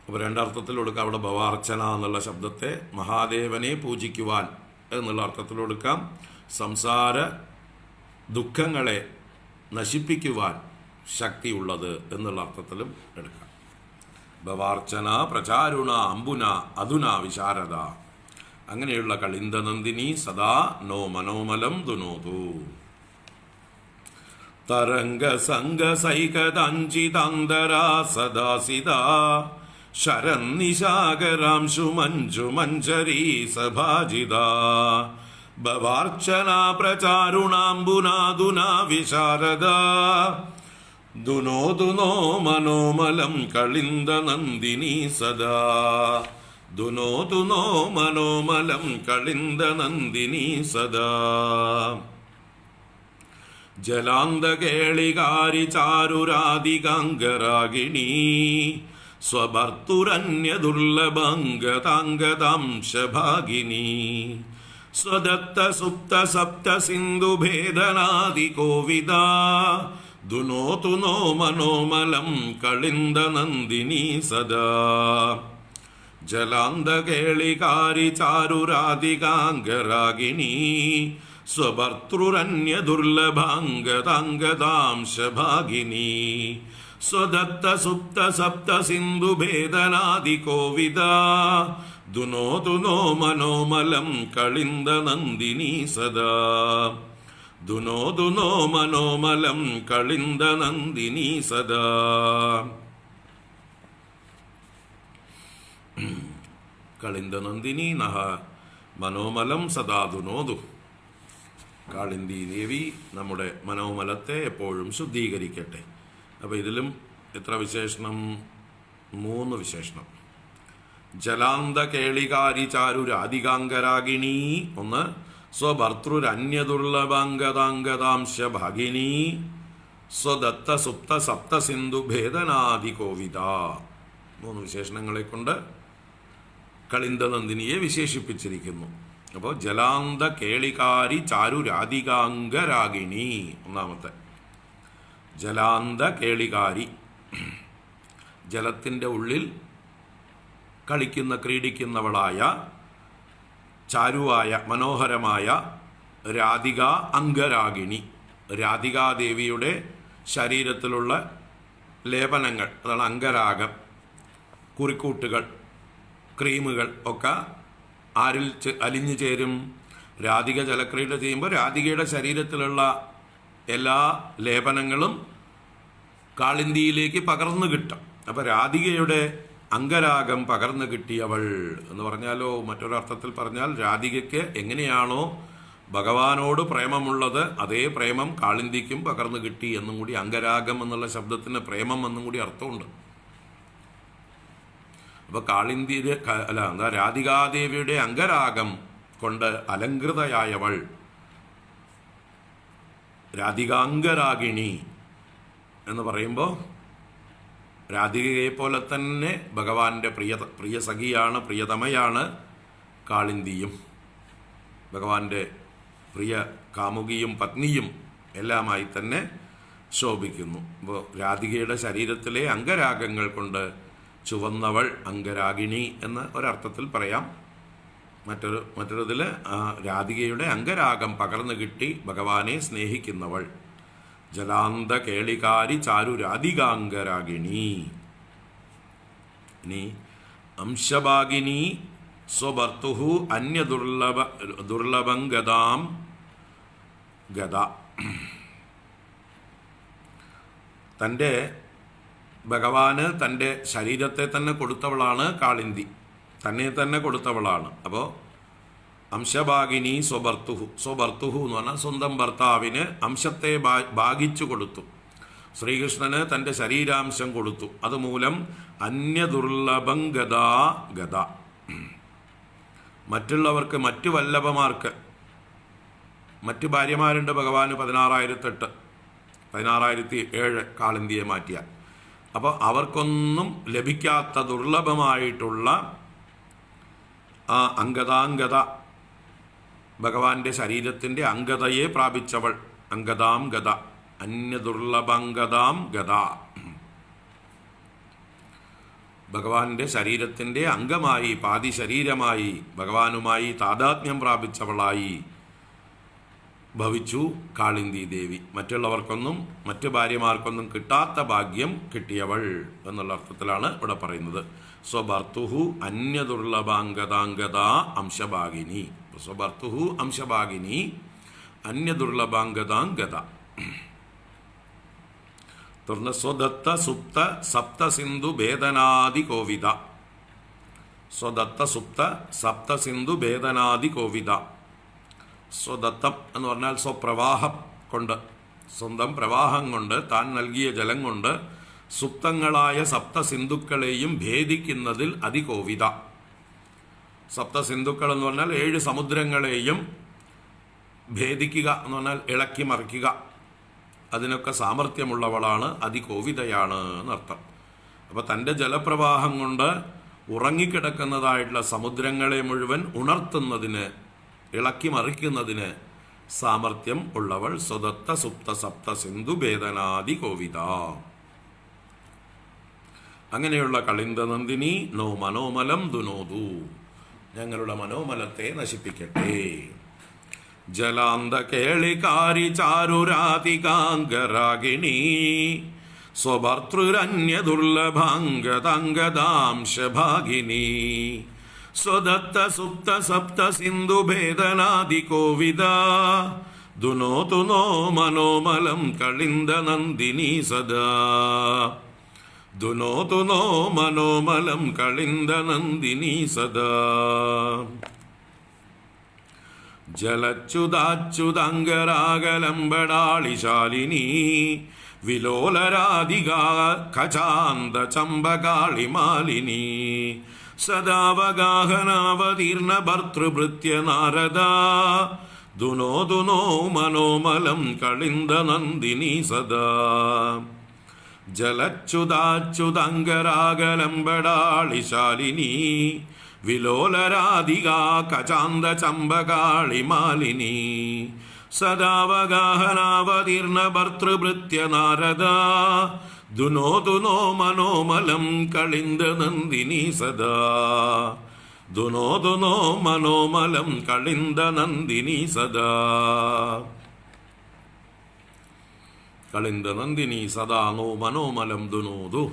അപ്പോൾ രണ്ടർത്ഥത്തിൽ കൊടുക്കാം. അവിടെ ഭവാർച്ചന എന്നുള്ള ശബ്ദത്തെ മഹാദേവനെ പൂജിക്കുവാൻ എന്നുള്ള അർത്ഥത്തിൽ കൊടുക്കാം. സംസാര ദുഃഖങ്ങളെ നശിപ്പിക്കുവാൻ ശക്തിയുള്ളത് എന്നുള്ള അർത്ഥത്തിലും എടുക്കാം. ഭവാർച്ചന പ്രചാരുണ അംബുന അധുന വിശാരദ. അങ്ങനെയുള്ള കളിന്ദനന്ദിനി സദാ നോ മനോമലം ദുനോതു. തരംഗ സംഗ സൈകതാഞ്ചിതാന്തരാ സദാസിതാ. ശരൻ നിശാകരാംശു മഞ്ജു മഞ്ചരീ സഭാജിത. ഭവാർച്ചന പ്രചാരുണാംബുനാധുന വിശാരദ. ദുനോ ദുനോ മനോമലം കളിന്ദ നന്ദിനി സദാ. ദുനോ ദുനോ മനോമലം കളിന്ദ നന്ദിനി സദാ. ജലാന്തകേളികാരി ചാരുരാധികാംഗരാഗിണി. സ്വഭർത്തുരന്യ ദുർലഭംഗതാംഗതാംശഭാഗിനി. സ്വദത്ത സുപ്ത സപ്ത സിന്ധു ഭേദനാദി കോവിദ ദുനോതു നോ മനോമലം കളിന്ദ നന്ദിനി സദാ ജലാന്ത കേളികാരി ചാരുരാധികാംഗരാഗിണി സ്വഭർതൃരന്യ ദുർലഭാംഗതാംഗതാംശഭാഗിനി സ്വദത്ത സുപ്ത സപ്ത സിന്ധു ഭേദനാദി കോവിദ ദുനോതു നോ മനോമലം കളിന്ദ നന്ദിനി സദാ ദുനോതു നോ മനോമലം കളിന്ദ നന്ദിനി സദാ. കളിന്ദ നന്ദിനി നഹ മനോമലം സദാ ദുനോതു. കാളിന്ദി ദേവി നമ്മുടെ മനോമലത്തെ എപ്പോഴും ശുദ്ധീകരിക്കട്ടെ. അപ്പോൾ ഇതിലും എത്ര വിശേഷണം? 3 വിശേഷണം. ജലാന്ത കേളികാരി ചാരു രാധികാംഗരാഗിണി, ഒന്ന് സ്വഭർതൃരന്യദുർലഭാംഗതാംഗതാംശ ഭാഗിനി, സ്വദത്ത സുപ്ത സപ്ത സിന്ധു ഭേദനാദി കോവിദ. 3 വിശേഷണങ്ങളെ കൊണ്ട് കളിന്ദ നന്ദിനിയെ വിശേഷിപ്പിച്ചിരിക്കുന്നു. അപ്പോൾ ജലാന്ത കേളികാരി ചാരു രാധികാംഗരാഗിണി ഒന്നാമത്തെ. ജലാന്ത കേളികാരി, ജലത്തിൻ്റെ ഉള്ളിൽ കളിക്കുന്ന ക്രീഡിക്കുന്നവളായ ചാരുവായ മനോഹരമായ രാധിക അംഗരാഗിണി, രാധികാദേവിയുടെ ശരീരത്തിലുള്ള ലേപനങ്ങൾ, അതാണ് അംഗരാഗം, കുറിക്കൂട്ടുകൾ, ക്രീമുകൾ ഒക്കെ ആരിൽ അലിഞ്ഞു ചേരും? രാധിക ജലക്രീഡ ചെയ്യുമ്പോൾ രാധികയുടെ ശരീരത്തിലുള്ള എല്ലാ ലേപനങ്ങളും കാളിന്തിയിലേക്ക് പകർന്നു കിട്ടും. അപ്പം രാധികയുടെ അംഗരാഗം പകർന്നു കിട്ടിയവൾ എന്ന് പറഞ്ഞാലോ, മറ്റൊരർത്ഥത്തിൽ പറഞ്ഞാൽ രാധികയ്ക്ക് എങ്ങനെയാണോ ഭഗവാനോട് പ്രേമമുള്ളത് അതേ പ്രേമം കാളിന്തിക്കും പകർന്നു കിട്ടി എന്നും കൂടി. അംഗരാഗം എന്നുള്ള ശബ്ദത്തിന് പ്രേമം എന്നും കൂടി അർത്ഥമുണ്ട്. അപ്പൊ എന്താ രാധികാദേവിയുടെ അംഗരാഗം കൊണ്ട് അലങ്കൃതയായവൾ രാധികാംഗരാഗിണി എന്ന് പറയുമ്പോൾ രാധികയെ പോലെ തന്നെ ഭഗവാന്റെ പ്രിയ സഖിയാണ്, പ്രിയതമയാണ് കാളിന്തിയും. ഭഗവാന്റെ പ്രിയ കാമുകിയും പത്നിയും എല്ലാമായി തന്നെ ശോഭിക്കുന്നു. അപ്പോൾ രാധികയുടെ ശരീരത്തിലെ അംഗരാഗങ്ങൾ കൊണ്ട് ചുവന്നവൾ അംഗരാഗിണി എന്ന ഒരർത്ഥത്തിൽ പറയാം. മറ്റൊരിതിൽ രാധികയുടെ അംഗരാഗം പകർന്നു കിട്ടി ഭഗവാനെ സ്നേഹിക്കുന്നവൾ. ജലാന്ത കേളികാരി ചാരു രാധികാംഗരാഗിണി. ഇനി അംശഭാഗിനി സ്വഭർത്തുഹു അന്യ ദുർലഭം ഗതാം ഗത. തൻ്റെ ഭഗവാന് തൻ്റെ ശരീരത്തെ തന്നെ കൊടുത്തവളാണ് കാളിന്തി, തന്നെ തന്നെ കൊടുത്തവളാണ്. അപ്പോൾ അംശഭാഗിനി സ്വഭർത്തുഹു എന്ന് പറഞ്ഞാൽ സ്വന്തം ഭർത്താവിന് അംശത്തെ ഭാഗിച്ചു കൊടുത്തു. ശ്രീകൃഷ്ണന് തൻ്റെ ശരീരാംശം കൊടുത്തു. അതുമൂലം അന്യദുർലഭം ഗതാ ഗത. മറ്റുള്ളവർക്ക്, മറ്റു വല്ലഭമാർക്ക്, മറ്റു ഭാര്യമാരുണ്ട് ഭഗവാന് 16,007 കാളിന്തിയെ മാറ്റിയാൽ. അപ്പോൾ അവർക്കൊന്നും ലഭിക്കാത്ത ദുർലഭമായിട്ടുള്ള ആ അംഗതാംഗത, ഭഗവാന്റെ ശരീരത്തിൻ്റെ അംഗതയെ പ്രാപിച്ചവൾ അംഗതാം ഗത, അന്യദുർലഭംഗതാം ഗത. ഭഗവാന്റെ ശരീരത്തിൻ്റെ അംഗമായി, പാതി ശരീരമായി, ഭഗവാനുമായി താദാത്മ്യം പ്രാപിച്ചവളായി ഭവിച്ചു കാളിന്തി ദേവി. മറ്റുള്ളവർക്കൊന്നും, മറ്റു ഭാര്യമാർക്കൊന്നും കിട്ടാത്ത ഭാഗ്യം കിട്ടിയവൾ എന്നുള്ള അർത്ഥത്തിലാണ് ഇവിടെ പറയുന്നത്. സ്വഭർത്തുഹു അന്യദുർലഭാംഗതാംഗത അംശഭാഗിനി. സ്വഭർത്തുഹു അംശഭാഗിനി അന്യദുർലഭാംഗതാംഗത. തുടർന്ന് സ്വദത്ത സുപ്ത സപ്ത സിന്ധു ഭേദനാദി കോവിദ. സ്വദത്ത സുപ്ത സപ്ത സിന്ധു ഭേദനാദി കോവിദ. സ്വദത്തം എന്ന് പറഞ്ഞാൽ സ്വപ്രവാഹം കൊണ്ട്, സ്വന്തം പ്രവാഹം കൊണ്ട്, താൻ നൽകിയ ജലം കൊണ്ട് സുപ്തങ്ങളായ സപ്തസിന്ധുക്കളെയും ഭേദിക്കുന്നതിൽ അതികോവിത. സപ്തസിന്ധുക്കൾ എന്ന് പറഞ്ഞാൽ 7 സമുദ്രങ്ങളെയും ഭേദിക്കുക എന്ന് പറഞ്ഞാൽ ഇളക്കി മറിക്കുക. അതിനൊക്കെ സാമർഥ്യമുള്ളവളാണ്, അതികോവിതയാണ് എന്നർത്ഥം. അപ്പോൾ തൻ്റെ ജലപ്രവാഹം കൊണ്ട് ഉറങ്ങിക്കിടക്കുന്നതായിട്ടുള്ള സമുദ്രങ്ങളെ മുഴുവൻ ഉണർത്തുന്നതിന് ഇളക്കി മറിക്കുന്നതിന് സാമർഥ്യം ഉള്ളവൾ സ്വദത്ത സുപ്ത സപ്ത സിന്ധു ഭേദനാദി കോവിത. അങ്ങനെയുള്ള കളിന്ദനന്ദിനി നോ മനോമലം ദുനോദു, ഞങ്ങളുടെ മനോമലത്തെ നശിപ്പിക്കട്ടെ. ജലാന്ത കേളികാരി ചാരുരാതികാംഗരാഗിണി സ്വഭർതൃരന്യ ദുർലഭാംഗതാംശഭാഗിനി സ്വദത്ത സുപ്ത സപ്ത സിന്ധു ഭേദനാദി കോവിത ദുനോതു നോ മനോമലം കളിന്ദനന്ദിനി സദാ. ദുനോതു നോ മനോമലം കളിന്ദനന്ദിനി സദാ. ജലച്യുതാച്യുതാംഗരാഗലംബടാളിശാലിനി വിലോലരാധികാ ഖചാന്ത ചമ്പകാളിമാലിനി സദാവഗാഹനാവതീർണ ഭർതൃഭൃത്യ നാരദ ദുനോതു നോ മനോമലം കളിന്ദനന്ദിനി സദാ. ജലച്യുതാച്യുതാംഗരാഗലംബടാളിശാലിനി വിലോലരാധികാ കചാന്ത ചമ്പകാളിമാലിനി സദാവഗാഹനാവതീർണ ഭർതൃഭൃത്യ നാരദ ദുനോതു നോ മനോമലം കളിന്ദനന്ദിനി സദാ. ദുനോതു നോ മനോമലം കളിന്ദനന്ദിനി സദാ. കളിന്ദനന്ദിനി സദാ നോ മനോമലം ദുനോതു.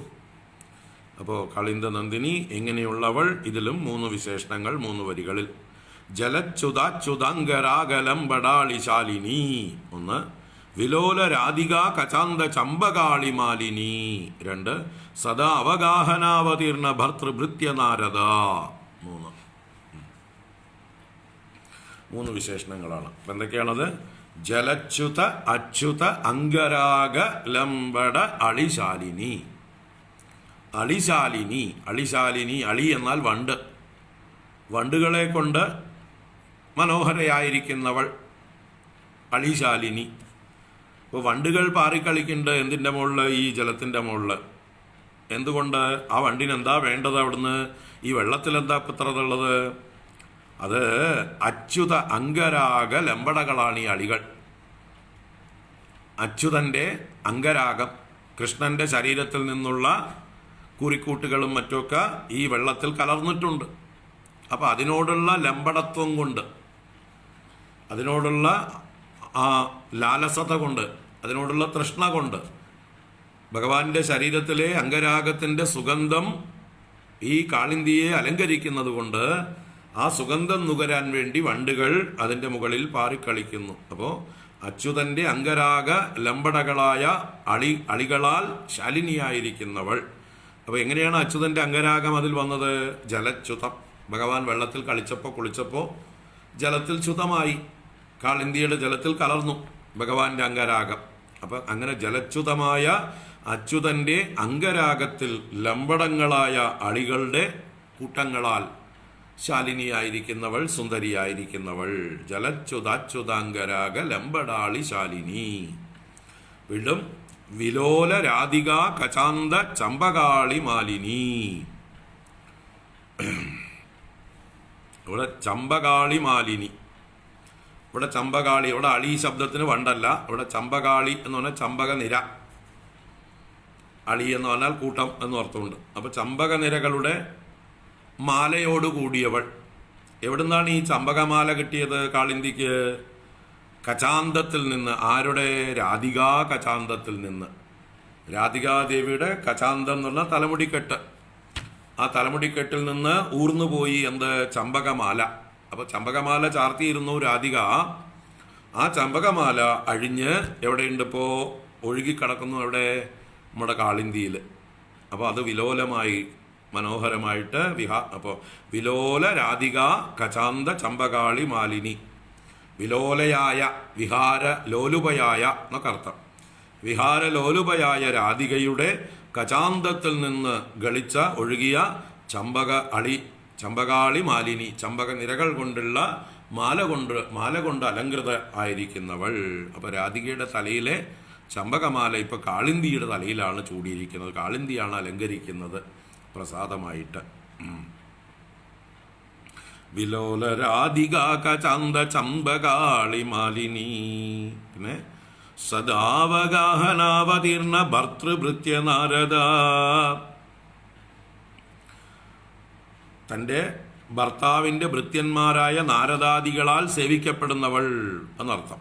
അപ്പോൾ കളിന്ദനന്ദിനി എങ്ങനെയുള്ളവൾ? ഇതിലും 3 വിശേഷണങ്ങൾ 3 വരികളിൽ. ജലച്യുതാച്യുതാംഗരാഗലംബടാളിശാലിനി 1, വിലോല രാധിക കചാന്ത ചമ്പകാളിമാലിനി 2, സദാ അവഗാഹനാവതീർണ ഭർതൃഭൃത്യ നാരദ 3 വിശേഷണങ്ങളാണ്. അപ്പം എന്തൊക്കെയാണത്? ജലച്യുത അച്യുത അംഗരാഗ ലംബട അളിശാലിനി. അളിശാലിനി, അളിശാലിനി, അളി എന്നാൽ വണ്ട്. വണ്ടുകളെ കൊണ്ട് മനോഹരയായിരിക്കുന്നവൾ അളിശാലിനി. ഇപ്പോൾ വണ്ടുകൾ പാറിക്കളിക്കുന്നുണ്ട് എന്തിൻ്റെ മുകളിൽ? ഈ ജലത്തിൻ്റെ മുകളിൽ. എന്തുകൊണ്ട്? ആ വണ്ടിനെന്താ വേണ്ടത് അവിടുന്ന്? ഈ വെള്ളത്തിലെന്താ പത്രതുള്ളത്? അത് അച്യുത അംഗരാഗ ലംബടകളാണ് ഈ അളികൾ. അച്യുതൻ്റെ അംഗരാഗം, കൃഷ്ണന്റെ ശരീരത്തിൽ നിന്നുള്ള കുറിക്കൂട്ടുകളും മറ്റുമൊക്കെ ഈ വെള്ളത്തിൽ കലർന്നിട്ടുണ്ട്. അപ്പം അതിനോടുള്ള ലംബടത്വം കൊണ്ട്, അതിനോടുള്ള ആ ലാലസത കൊണ്ട്, അതിനോടുള്ള തൃഷ്ണ കൊണ്ട് ഭഗവാന്റെ ശരീരത്തിലെ അംഗരാഗത്തിൻ്റെ സുഗന്ധം ഈ കാളിന്തിയെ അലങ്കരിക്കുന്നത് കൊണ്ട് ആ സുഗന്ധം നുകരാൻ വേണ്ടി വണ്ടുകൾ അതിൻ്റെ മുകളിൽ പാറിക്കളിക്കുന്നു. അപ്പോൾ അച്യുതൻ്റെ അംഗരാഗ ലംബടകളായ അളികളാൽ ശാലിനിയായിരിക്കുന്നവൾ. അപ്പോൾ എങ്ങനെയാണ് അച്യുതൻ്റെ അംഗരാഗം അതിൽ വന്നത്? ജലച്യുതം. ഭഗവാൻ വെള്ളത്തിൽ കളിച്ചപ്പോൾ കുളിച്ചപ്പോൾ ജലത്തിൽ ച്യുതമായി, കാളിന്തിയുടെ ജലത്തിൽ കലർന്നു ഭഗവാന്റെ അംഗരാഗം. അപ്പം അങ്ങനെ ജലച്യുതമായ അച്യുതൻ്റെ അംഗരാഗത്തിൽ ലംബടങ്ങളായ അളികളുടെ കൂട്ടങ്ങളാൽ ശാലിനിയായിരിക്കുന്നവൾ, സുന്ദരിയായിരിക്കുന്നവൾ. ജലച്യുതാച്യുതാംഗരാഗ ലംബടാളി ശാലിനി. വീണ്ടും വിലോല രാധിക കചാന്ത ചമ്പകാളി മാലിനി. ഇവിടെ ചമ്പകാളി മാലിനി, ഇവിടെ ചമ്പകാളി, ഇവിടെ അളി ശബ്ദത്തിന് വണ്ടല്ല, ഇവിടെ ചമ്പകാളി എന്ന് പറഞ്ഞാൽ ചമ്പക നിര. അളി എന്ന് പറഞ്ഞാൽ കൂട്ടം എന്ന് അർത്ഥമുണ്ട്. അപ്പൊ ചമ്പക നിരകളുടെ മാലയോട് കൂടിയവൾ. എവിടുന്നാണ് ഈ ചമ്പകമാല കിട്ടിയത് കാളിന്തിക്ക്? കചാന്തത്തിൽ നിന്ന്. ആരുടെ? രാധികാ കചാന്തത്തിൽ നിന്ന്. രാധികാദേവിയുടെ കചാന്തം എന്ന് പറഞ്ഞാൽ തലമുടിക്കെട്ട്. ആ തലമുടിക്കെട്ടിൽ നിന്ന് ഊർന്നുപോയി എന്ത്? ചമ്പകമാല. അപ്പോൾ ചമ്പകമാല ചാർത്തിയിരുന്നു രാധിക. ആ ചമ്പകമാല അഴിഞ്ഞ് എവിടെയുണ്ട് ഇപ്പോൾ? ഒഴുകിക്കിടക്കുന്നു. എവിടെ? നമ്മുടെ കാളിന്തിയിൽ. അപ്പോൾ അത് വിലോലമായി മനോഹരമായിട്ട് അപ്പോൾ വിലോല രാധിക കചാന്ത ചമ്പകാളി മാലിനി. വിലോലയായ, വിഹാര ലോലുപയായ എന്നൊക്കെ അർത്ഥം. വിഹാര ലോലുപയായ രാധികയുടെ കചാന്തത്തിൽ നിന്ന് ഗളിച്ച ഒഴുകിയ ചമ്പകാളി മാലിനി, ചമ്പക നിരകൾ കൊണ്ടുള്ള മാല കൊണ്ട് അലങ്കൃത ആയിരിക്കുന്നവൾ. അപ്പൊ രാധികയുടെ തലയിലെ ചമ്പകമാല ഇപ്പൊ കാളിന്തിയുടെ തലയിലാണ് ചൂടിയിരിക്കുന്നത്. കാളിന്തിയാണ് അലങ്കരിക്കുന്നത് പ്രസാദമായിട്ട്. വിലോലരാധികാക ചാന്ത ചമ്പകാളി മാലിനി. പിന്നെ സദാവഗാഹനാവതീർണ ഭർതൃഭൃത്യ നാരദ. തൻ്റെ ഭർത്താവിൻ്റെ ഭൃത്യന്മാരായ നാരദാദികളാൽ സേവിക്കപ്പെടുന്നവൾ എന്നർത്ഥം.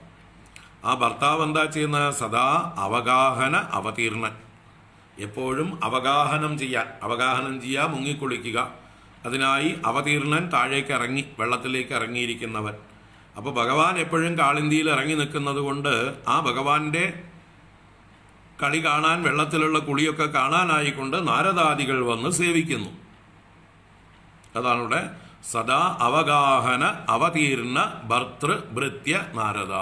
ആ ഭർത്താവ് എന്താ ചെയ്യുന്ന? സദാ അവഗാഹന അവതീർണൻ, എപ്പോഴും അവഗാഹനം ചെയ്യുക, മുങ്ങിക്കുളിക്കുക. അതിനായി അവതീർണൻ, താഴേക്ക് ഇറങ്ങി, വെള്ളത്തിലേക്ക് ഇറങ്ങിയിരിക്കുന്നവൻ. അപ്പോൾ ഭഗവാൻ എപ്പോഴും കാളിന്തിയിൽ ഇറങ്ങി നിൽക്കുന്നത് കൊണ്ട് ആ ഭഗവാന്റെ കളി കാണാൻ, വെള്ളത്തിലുള്ള കുളിയൊക്കെ കാണാനായിക്കൊണ്ട് നാരദാദികൾ വന്ന് സേവിക്കുന്നു. അതാണ് ഇവിടെ സദാ അവഗാഹന അവതീർണ ഭർതൃഭൃത്യ നാരദ.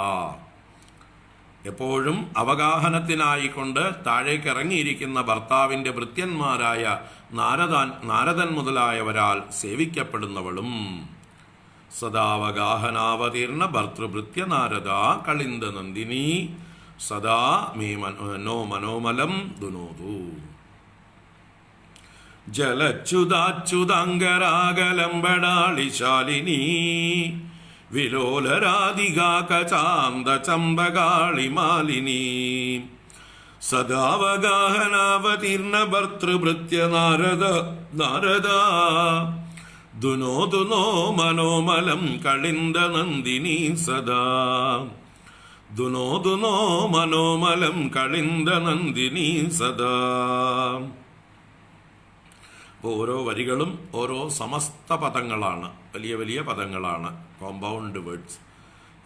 എപ്പോഴും അവഗാഹനത്തിനായിക്കൊണ്ട് താഴേക്ക് ഇറങ്ങിയിരിക്കുന്ന ഭർത്താവിൻ്റെ ഭൃത്യന്മാരായ നാരദൻ മുതലായവരാൽ സേവിക്കപ്പെടുന്നവളും. സദാവഗാഹനാവതീർണ ഭർതൃഭൃത്യ നാരദ കളിന്ദ നന്ദിനി സദാ മേ മനോമലം ദുനോതു. ജലച്യുതാച്യുതാംഗരാഗലംബടാളിശാലിനി വിലോലരാധികാക ചാന്ത ചമ്പകാളി മാലിനി. സദാവഗാഹനാവതീർണ ഭർതൃഭൃത്യ നാരദ ദുനോ മനോമലം കളിന്ദ നന്ദിനി സദാ. ദുനോ മനോമലം കളിന്ദ നന്ദിനി സദാ. അപ്പോൾ ഓരോ വരികളും ഓരോ സമസ്ത പദങ്ങളാണ്, വലിയ വലിയ പദങ്ങളാണ്, കോമ്പൗണ്ട് വേർഡ്സ്.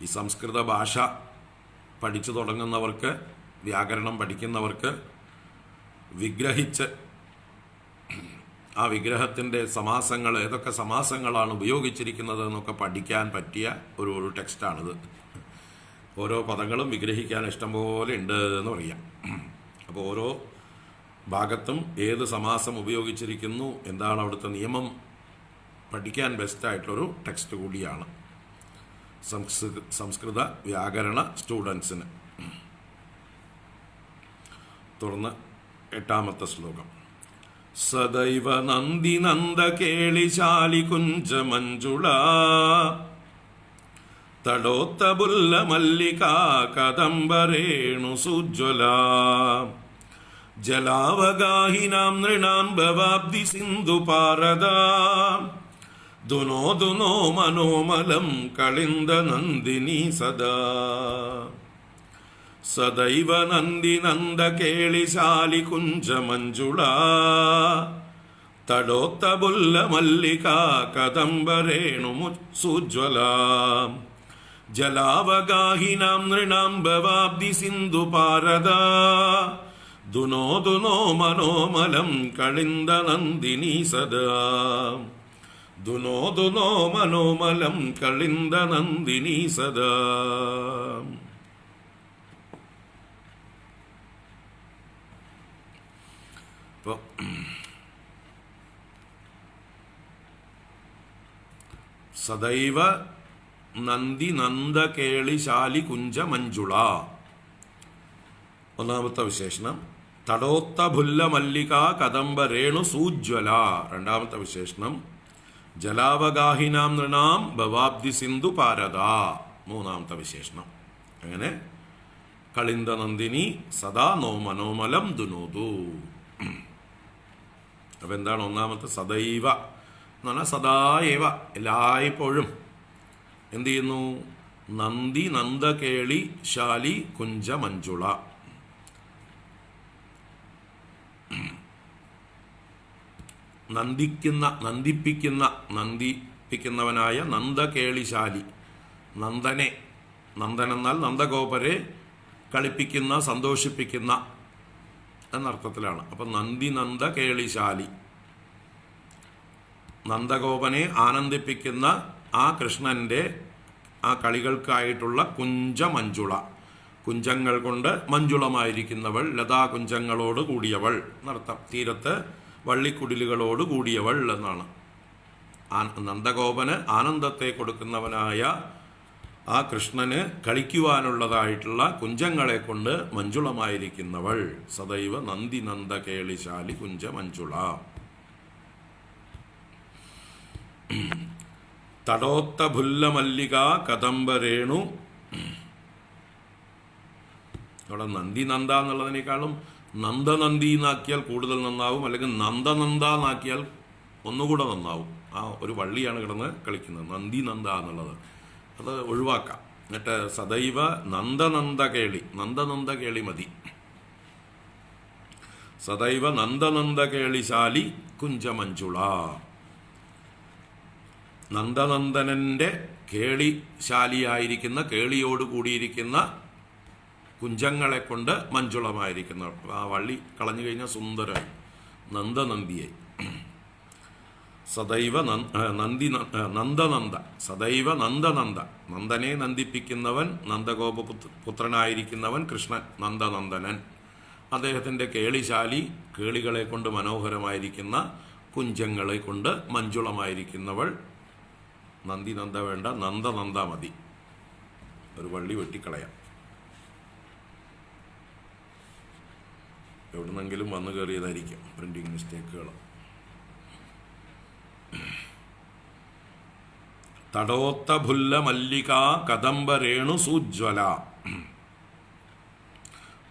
ഈ സംസ്കൃത ഭാഷ പഠിച്ചു തുടങ്ങുന്നവർക്ക്, വ്യാകരണം പഠിക്കുന്നവർക്ക് വിഗ്രഹിച്ച് ആ വിഗ്രഹത്തിൻ്റെ സമാസങ്ങൾ, ഏതൊക്കെ സമാസങ്ങളാണ് ഉപയോഗിച്ചിരിക്കുന്നത് എന്നൊക്കെ പഠിക്കാൻ പറ്റിയ ഒരു ടെക്സ്റ്റാണിത്. ഓരോ പദങ്ങളും വിഗ്രഹിക്കാൻ ഇഷ്ടംപോലെ ഉണ്ട് എന്ന് പറയാം. അപ്പോൾ ഓരോ ഭാഗത്തും ഏത് സമാസം ഉപയോഗിച്ചിരിക്കുന്നു, എന്താണ് അവിടുത്തെ നിയമം പഠിക്കാൻ ബെസ്റ്റായിട്ടുള്ളൊരു ടെക്സ്റ്റ് കൂടിയാണ് സംസ്കൃത വ്യാകരണ സ്റ്റുഡൻസിന്. തുടർന്ന് 8ാമത്തെ ശ്ലോകം. സദൈവ നന്ദി നന്ദ കേളിശാലി കുഞ്ച മഞ്ജുള തടോത്തബുല്ല മല്ലികാ കദംബരേണു സുജ്വല ജലാവഗാഹിനാം നൃണാം ഭവാബ്ദി സിന്ധു പാരദാ ദുനോ മനോമലം കളിന്ദ നന്ദിനി സദാ. സദൈവ നന്ദി നന്ദ കേളിശാലി കുഞ്ച മഞ്ജുള തടോത്തബുല്ല മല്ലികാ കദംബരേണു സുജ്വല ജലാവഗാഹിനാം നൃണാം ഭവാബ്ദി സിന്ധു പാരദാ ദുനോ മനോമലം കളിന്ദ നന്ദിനി സദാ. ദുനോ മനോമലം കളിന്ദ നന്ദിനി സദാ. ഇപ്പോൾ സദൈവ നന്ദി നന്ദ കേളിശാലി കുഞ്ച മഞ്ജുള ഒന്നാമത്തെ വിശേഷണം. തടോത്തബുല്ല മല്ലിക കദംബരേണു സൂജ്വല രണ്ടാമത്തെ വിശേഷണം. ജലാവഗാഹിനാം നൃണാം ഭവാബ്ദി സിന്ധു പാരദ മൂന്നാമത്തെ വിശേഷണം. അങ്ങനെ കളിന്ദ നന്ദിനി സദാ മനോമലം ദുനോതു. അപ്പൊ എന്താണ് ഒന്നാമത്തെ? സദൈവ എന്ന് പറഞ്ഞാൽ സദായവ, എല്ലായ്പ്പോഴും എന്ത് ചെയ്യുന്നു? നന്ദി നന്ദകേളി ശാലി കുഞ്ച മഞ്ജുള. നന്ദിപ്പിക്കുന്നവനായ നന്ദകേളിശാലി, നന്ദനെന്നാൽ നന്ദഗോപരെ കളിപ്പിക്കുന്ന, സന്തോഷിപ്പിക്കുന്ന എന്നർത്ഥത്തിലാണ്. അപ്പം നന്ദ കേളിശാലി, നന്ദഗോപനെ ആനന്ദിപ്പിക്കുന്ന ആ കൃഷ്ണന്റെ ആ കളികൾക്കായിട്ടുള്ള കുഞ്ച മഞ്ജുള, കുഞ്ചങ്ങൾ കൊണ്ട് മഞ്ജുളമായിരിക്കുന്നവൾ, ലതാകുഞ്ചങ്ങളോട് കൂടിയവൾ എന്നർത്ഥം. തീരത്ത് വള്ളിക്കുടിലുകളോട് കൂടിയവൾ എന്നാണ്. നന്ദഗോപന് ആനന്ദത്തെ കൊടുക്കുന്നവനായ ആ കൃഷ്ണന് കളിക്കുവാനുള്ളതായിട്ടുള്ള കുഞ്ചങ്ങളെ കൊണ്ട് മഞ്ജുളമായിരിക്കുന്നവൾ. സദൈവ നന്ദി നന്ദ കേളിശാലി കുഞ്ച മഞ്ജുള. തടോത്ത ഭുല്ല മല്ലിക കദംബരേണു. അവിടെ നന്ദി നന്ദ എന്നുള്ളതിനേക്കാളും നന്ദനന്ദി എന്നാക്കിയാൽ കൂടുതൽ നന്നാവും, അല്ലെങ്കിൽ നന്ദനന്ദ എന്നാക്കിയാൽ ഒന്നുകൂടെ നന്നാവും. ആ ഒരു വള്ളിയാണ് കിടന്ന് കളിക്കുന്നത്, നന്ദി നന്ദ എന്നുള്ളത്, അത് ഒഴിവാക്കാം. എന്നിട്ട് സദൈവ നന്ദനന്ദ കേളി, നന്ദനന്ദ കേളി മതി. സദൈവ നന്ദനന്ദ കേളിശാലി കുഞ്ചമഞ്ജുള. നന്ദനന്ദനന്റെ കേളിശാലിയായിരിക്കുന്ന, കേളിയോട് കൂടിയിരിക്കുന്ന കുഞ്ചങ്ങളെ കൊണ്ട് മഞ്ജുളമായിരിക്കുന്ന, ആ വള്ളി കളഞ്ഞു കഴിഞ്ഞാൽ സുന്ദരമായി നന്ദനന്ദിയായി. സദൈവ നന്ദനന്ദ, സദൈവ നന്ദനന്ദ, നന്ദനെ നന്ദിപ്പിക്കുന്നവൻ, നന്ദഗോപപുത്രനായിരിക്കുന്നവൻ കൃഷ്ണൻ നന്ദനന്ദനൻ. അദ്ദേഹത്തിൻ്റെ കേളിശാലി, കേളികളെ കൊണ്ട് മനോഹരമായിരിക്കുന്ന, കുഞ്ചങ്ങളെ കൊണ്ട് മഞ്ജുളമായിരിക്കുന്നവൾ. നന്ദിനന്ദ വേണ്ട, നന്ദനന്ദ മതി. ഒരു വള്ളി വെട്ടിക്കളയാം. എവിടുന്നെങ്കിലും വന്നു കയറിയതായിരിക്കും പ്രിന്റിങ് മിസ്റ്റേക്കുകൾ. തടോത്ത ഭുല്ല മല്ലിക കദംബരേണു സൂജ്വല.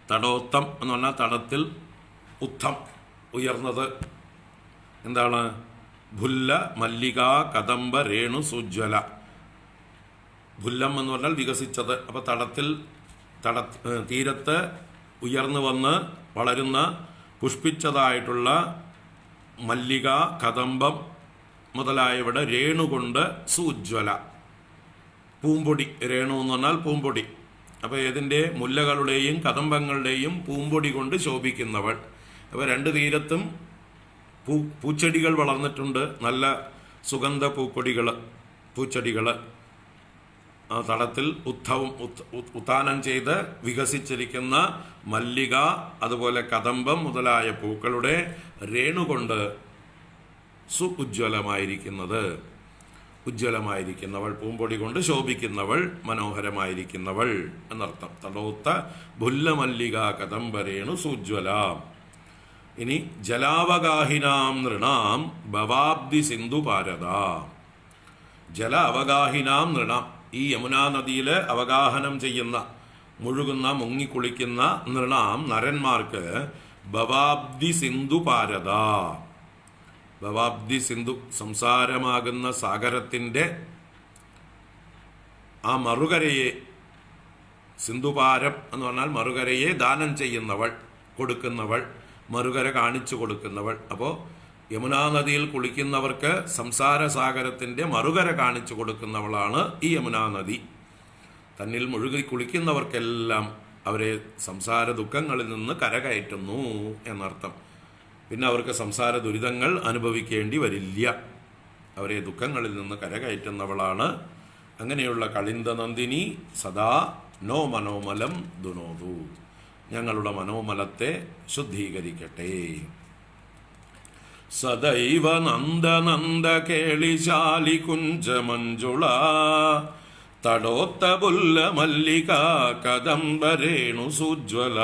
തടോത്തം എന്ന് പറഞ്ഞാൽ തടത്തിൽ ഉത്തം, ഉയർന്നത്. എന്താണ്? ഭുല്ല മല്ലിക കദംബ രേണു സുജ്വല. ഭുല്ലം എന്ന് പറഞ്ഞാൽ വികസിച്ചത്. അപ്പൊ തീരത്ത് ഉയർന്നു വന്ന് വളരുന്ന പുഷ്പിച്ചതായിട്ടുള്ള മല്ലിക, കദംബം മുതലായവിടെ രേണുകൊണ്ട് സൂജ്വല, പൂമ്പൊടി. രേണു എന്ന് പറഞ്ഞാൽ പൂമ്പൊടി. അപ്പോൾ ഏതിൻ്റെ? മുല്ലകളുടെയും കദംബങ്ങളുടെയും പൂമ്പൊടി കൊണ്ട് ശോഭിക്കുന്നവൾ. അപ്പോൾ രണ്ട് തീരത്തും പൂച്ചെടികൾ വളർന്നിട്ടുണ്ട്, നല്ല സുഗന്ധ പൂച്ചെടികൾ. ആ തടത്തിൽ ഉത്ഥാനം ചെയ്ത് വികസിച്ചിരിക്കുന്ന മല്ലിക, അതുപോലെ കദംബം മുതലായ പൂക്കളുടെ രേണുകൊണ്ട് ഉജ്ജ്വലമായിരിക്കുന്നവൾ, പൂമ്പൊടി കൊണ്ട് ശോഭിക്കുന്നവൾ, മനോഹരമായിരിക്കുന്നവൾ എന്നർത്ഥം. തടോത്ത ഭുല്ലമല്ലിക കദംബരേണു സുജ്വല. ഇനി ജലാവഗാഹിനാം നൃണാം ഭവാബ്ദി സിന്ധു ഭാരത. ജല അവഗാഹിനാം നൃണാം, ഈ യമുനാ നദിയിൽ അവഗാഹനം ചെയ്യുന്ന, മുഴുകുന്ന, മുങ്ങിക്കുളിക്കുന്ന നൃണാം നരന്മാർക്ക് ഭവാബ്ദി സിന്ധു ഭാരത. ഭവാബ്ദി സിന്ധു, സംസാരമാകുന്ന സാഗരത്തിൻ്റെ ആ മറുകരയെ, സിന്ധുപാരം എന്ന് പറഞ്ഞാൽ മറുകരയെ ദാനം ചെയ്യുന്നവൾ, കൊടുക്കുന്നവൾ, മറുകര കാണിച്ചു കൊടുക്കുന്നവൾ. അപ്പോൾ യമുനാ നദിയിൽ കുളിക്കുന്നവർക്ക് സംസാര സാഗരത്തിൻ്റെ മറുകര കാണിച്ചു കൊടുക്കുന്നവളാണ് ഈ യമുനാ നദി. തന്നിൽ മുഴുകി കുളിക്കുന്നവർക്കെല്ലാം അവരെ സംസാര ദുഃഖങ്ങളിൽ നിന്ന് കരകയറ്റുന്നു എന്നർത്ഥം. പിന്നെ അവർക്ക് സംസാര ദുരിതങ്ങൾ അനുഭവിക്കേണ്ടി വരില്ല. അവരെ ദുഃഖങ്ങളിൽ നിന്ന് കരകയറ്റുന്നവളാണ്. അങ്ങനെയുള്ള കളിന്ദ നന്ദിനി സദാ നോ മനോമലം ദുനോതു, ഞങ്ങളുടെ മനോമലത്തെ ശുദ്ധീകരിക്കട്ടെ. സദൈവ നന്ദനന്ദ കേളിശാലി കുഞ്ചമഞ്ജുള തടോത്ത പുല്ല മല്ലിക കദംബരേണു സുജ്വല.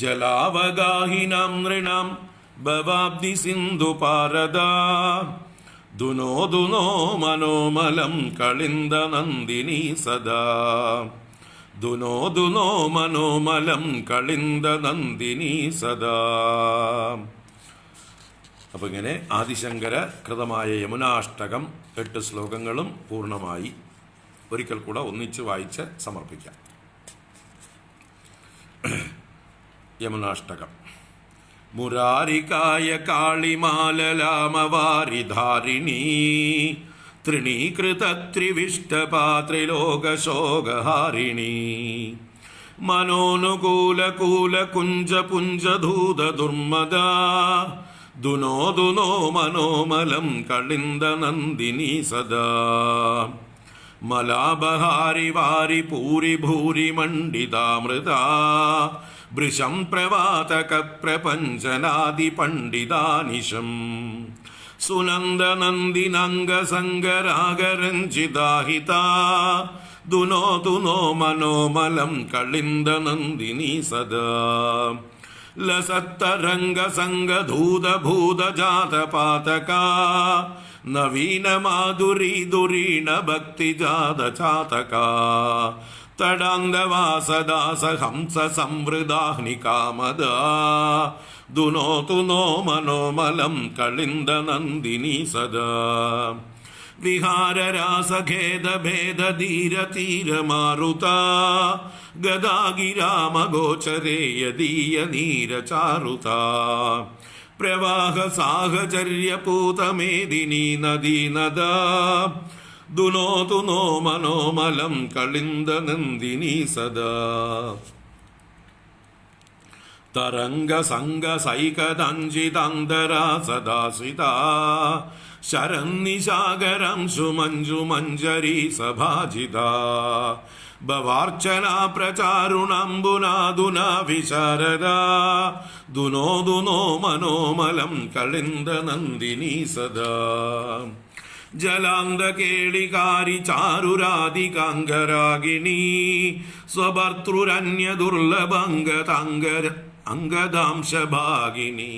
ജലാവഗാഹിനാം നൃണാം ഭവാബ്ദി സിന്ധു പാരദ. ദുനോ ദുനോ മനോമലം കളിന്ദ നന്ദിനി സദാ. ദുനോ ദുനോ മനോമലം കളിന്ദ നന്ദിനി സദാ. അപ്പൊ ഇങ്ങനെ ആദിശങ്കര കൃതമായ യമുനാഷ്ടകം 8 ശ്ലോകങ്ങളും പൂർണ്ണമായി. ഒരിക്കൽ കൂടെ ഒന്നിച്ച് വായിച്ച് സമർപ്പിക്കാം. യമുനാഷ്ടകം. മുരാരികായ കാളിമാലലാമവാരിധാരിണീ ത്രിണീകൃതത്രിവിഷ്ടപാത്രിലോകശോകഹാരിണീ മനോനുകൂലകൂലകുഞ്ചപുഞ്ചധൂതദുർമദാ. ദുനോ ദുനോ മനോമലം കളിന്ദ നന്ദിനി സദാ. മലാബഹാരി വാരി പൂരി ഭൂരി മണ്ഡിതാമൃതാ. വൃഷം പ്രവാതക പ്രപഞ്ചനാദി പണ്ഡിതാനിശം. സുനന്ദ നന്ദിനംഗ സംഗരാഗരഞ്ജിതാഹിതാ. ദുനോ ദുനോ മനോമലം കളിന്ദ നന്ദിനി സദാ. ലസത്തരംഗ സംഗധൂത ഭൂത ജാത പാതക. നവീന മാധുരീ ദുരീണ ഭക്തിജാത ചാതക തടാന്തവാസദാസ ഹംസ സംവൃദാഹ്നി കാമദ ദുനോതു നോ മനോമലം കളിന്ദ നന്ദിനി സദാ വിഹാരരാസഖേദഭേദ ധീര തീര മാരുത ഗദാഗിരാമഗോചരേ യദീയ നീരചാരുത പ്രവാഹ സാഹചര്യപൂതമേദിനി നദീ നദാ ദുനോതു നോ മനോമലം കളിന്ദ നന്ദിനി സദാ തരംഗ സംഗ സൈകദഞ്ചിതാന്തരാ സദാസിതാ ശരന്നിശാകരം സുമഞ്ജു മഞ്ജരി സഭാജിതാ ഭവാർച്ചനാ പ്രചാരുണാംബുനാദുനാ വിശാരദാ ദുനോതു നോ മനോമലം കളിന്ദ നന്ദിനി സദാ ജലാന്തകേളികാരി ചാരുരാധികാംഗരാഗിണി സ്വഭർതൃരന്യ ദുർലഭംഗതാംഗദാംശഭാഗിനി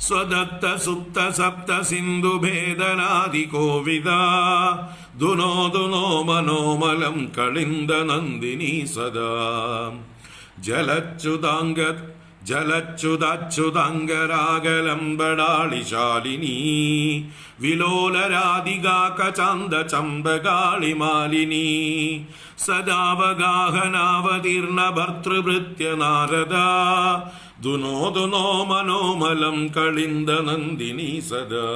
സ്വദത്ത സുപ്ത സപ്ത സിന്ധു ഭേദനാദി കോവിദ ദുനോതു നോ മനോമലം കളിന്ദ നന്ദിനി സദാ ജലച്യുതാച്യുതാംഗരാഗലംബടാളിശാലിനി വിലോലരാധികാകചാന്ദ ചമ്പകാളിമാലിനി സദാവഗാഹനാവതീർണ ഭർതൃഭൃത്യ നാരദ ദുനോതു നോ മനോമലം കളിന്ദ നന്ദിനി സദാ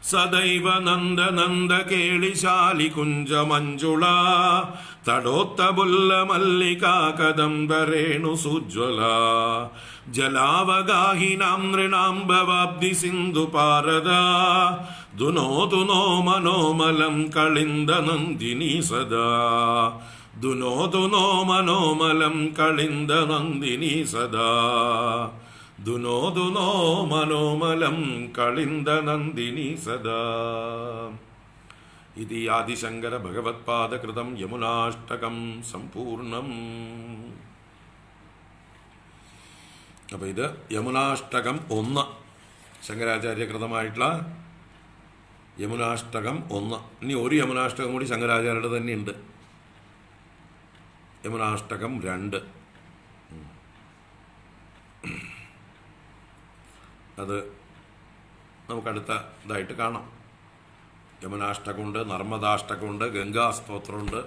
സദൈവ നന്ദ നന്ദ കേളിശാലി കുഞ്ച മഞ്ജുള തടോത്തബുല്ല മല്ലികാ കദംബരേണു സുജ്വല ജലാവഗാഹിനാം നൃണാം ഭവാബ്ധി സിന്ധു പാരദ ദുനോതു നോ മനോമലം കളിന്ദ നന്ദിനി സദാ ദുനോതു നോ മനോമലം കളിന്ദ നന്ദിനി സദാ ദുനോതു നോ മനോമലം കളിന്ദ നന്ദിനി സദാ ഇതി ആദിശങ്കര ഭഗവത്പാദകൃതം യമുനാഷ്ടകം സമ്പൂർണം. അപ്പോൾ ഇത് യമുനാഷ്ടകം 1, ശങ്കരാചാര്യകൃതമായിട്ടുള്ള യമുനാഷ്ടകം 1. ഇനി ഒരു യമുനാഷ്ടകം കൂടി ശങ്കരാചാര്യരുടെ തന്നെയുണ്ട്, യമുനാഷ്ടകം 2. അത് നമുക്കടുത്ത ഇതായിട്ട് കാണാം. യമുനാഷ്ടകമുണ്ട്, നർമ്മദാഷ്ടകമുണ്ട്, ഗംഗാസ്തോത്രമുണ്ട്,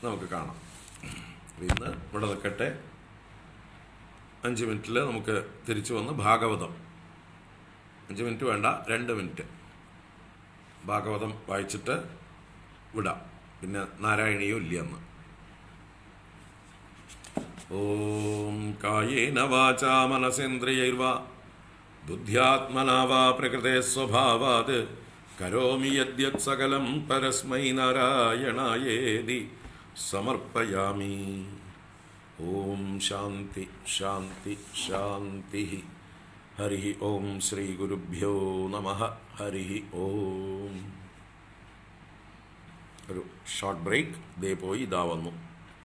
നമുക്ക് കാണാം. ഇന്ന് ഇവിടെ നിൽക്കട്ടെ. 5 മിനിറ്റിൽ നമുക്ക് തിരിച്ചു വന്ന് ഭാഗവതം, 5 മിനിറ്റ് വേണ്ട, 2 മിനിറ്റ് ഭാഗവതം വായിച്ചിട്ട് വിടാം. പിന്നെ നാരായണീയം ഇല്ല അന്ന്. ഓം കായേന വാചാ മനസേന്ദ്രിയൈർവാ ബുദ്ധ്യാത്മനാ വാ പ്രകൃതേ സ്വഭാവാത് കരോമി യദ്യത് സകലം പരസ്മൈ നാരായണായേതി സമർപ്പയാമി. ഓം ശാന്തി ശാന്തി ശാന്തി. ഹരി ഓം ശ്രീ ഗുരുഭ്യോ നമഃ. ഹരി ഓം. ഒരു ഷോർട്ട് ബ്രേക്ക്. ദേ പോയി ഇതാ വന്നു.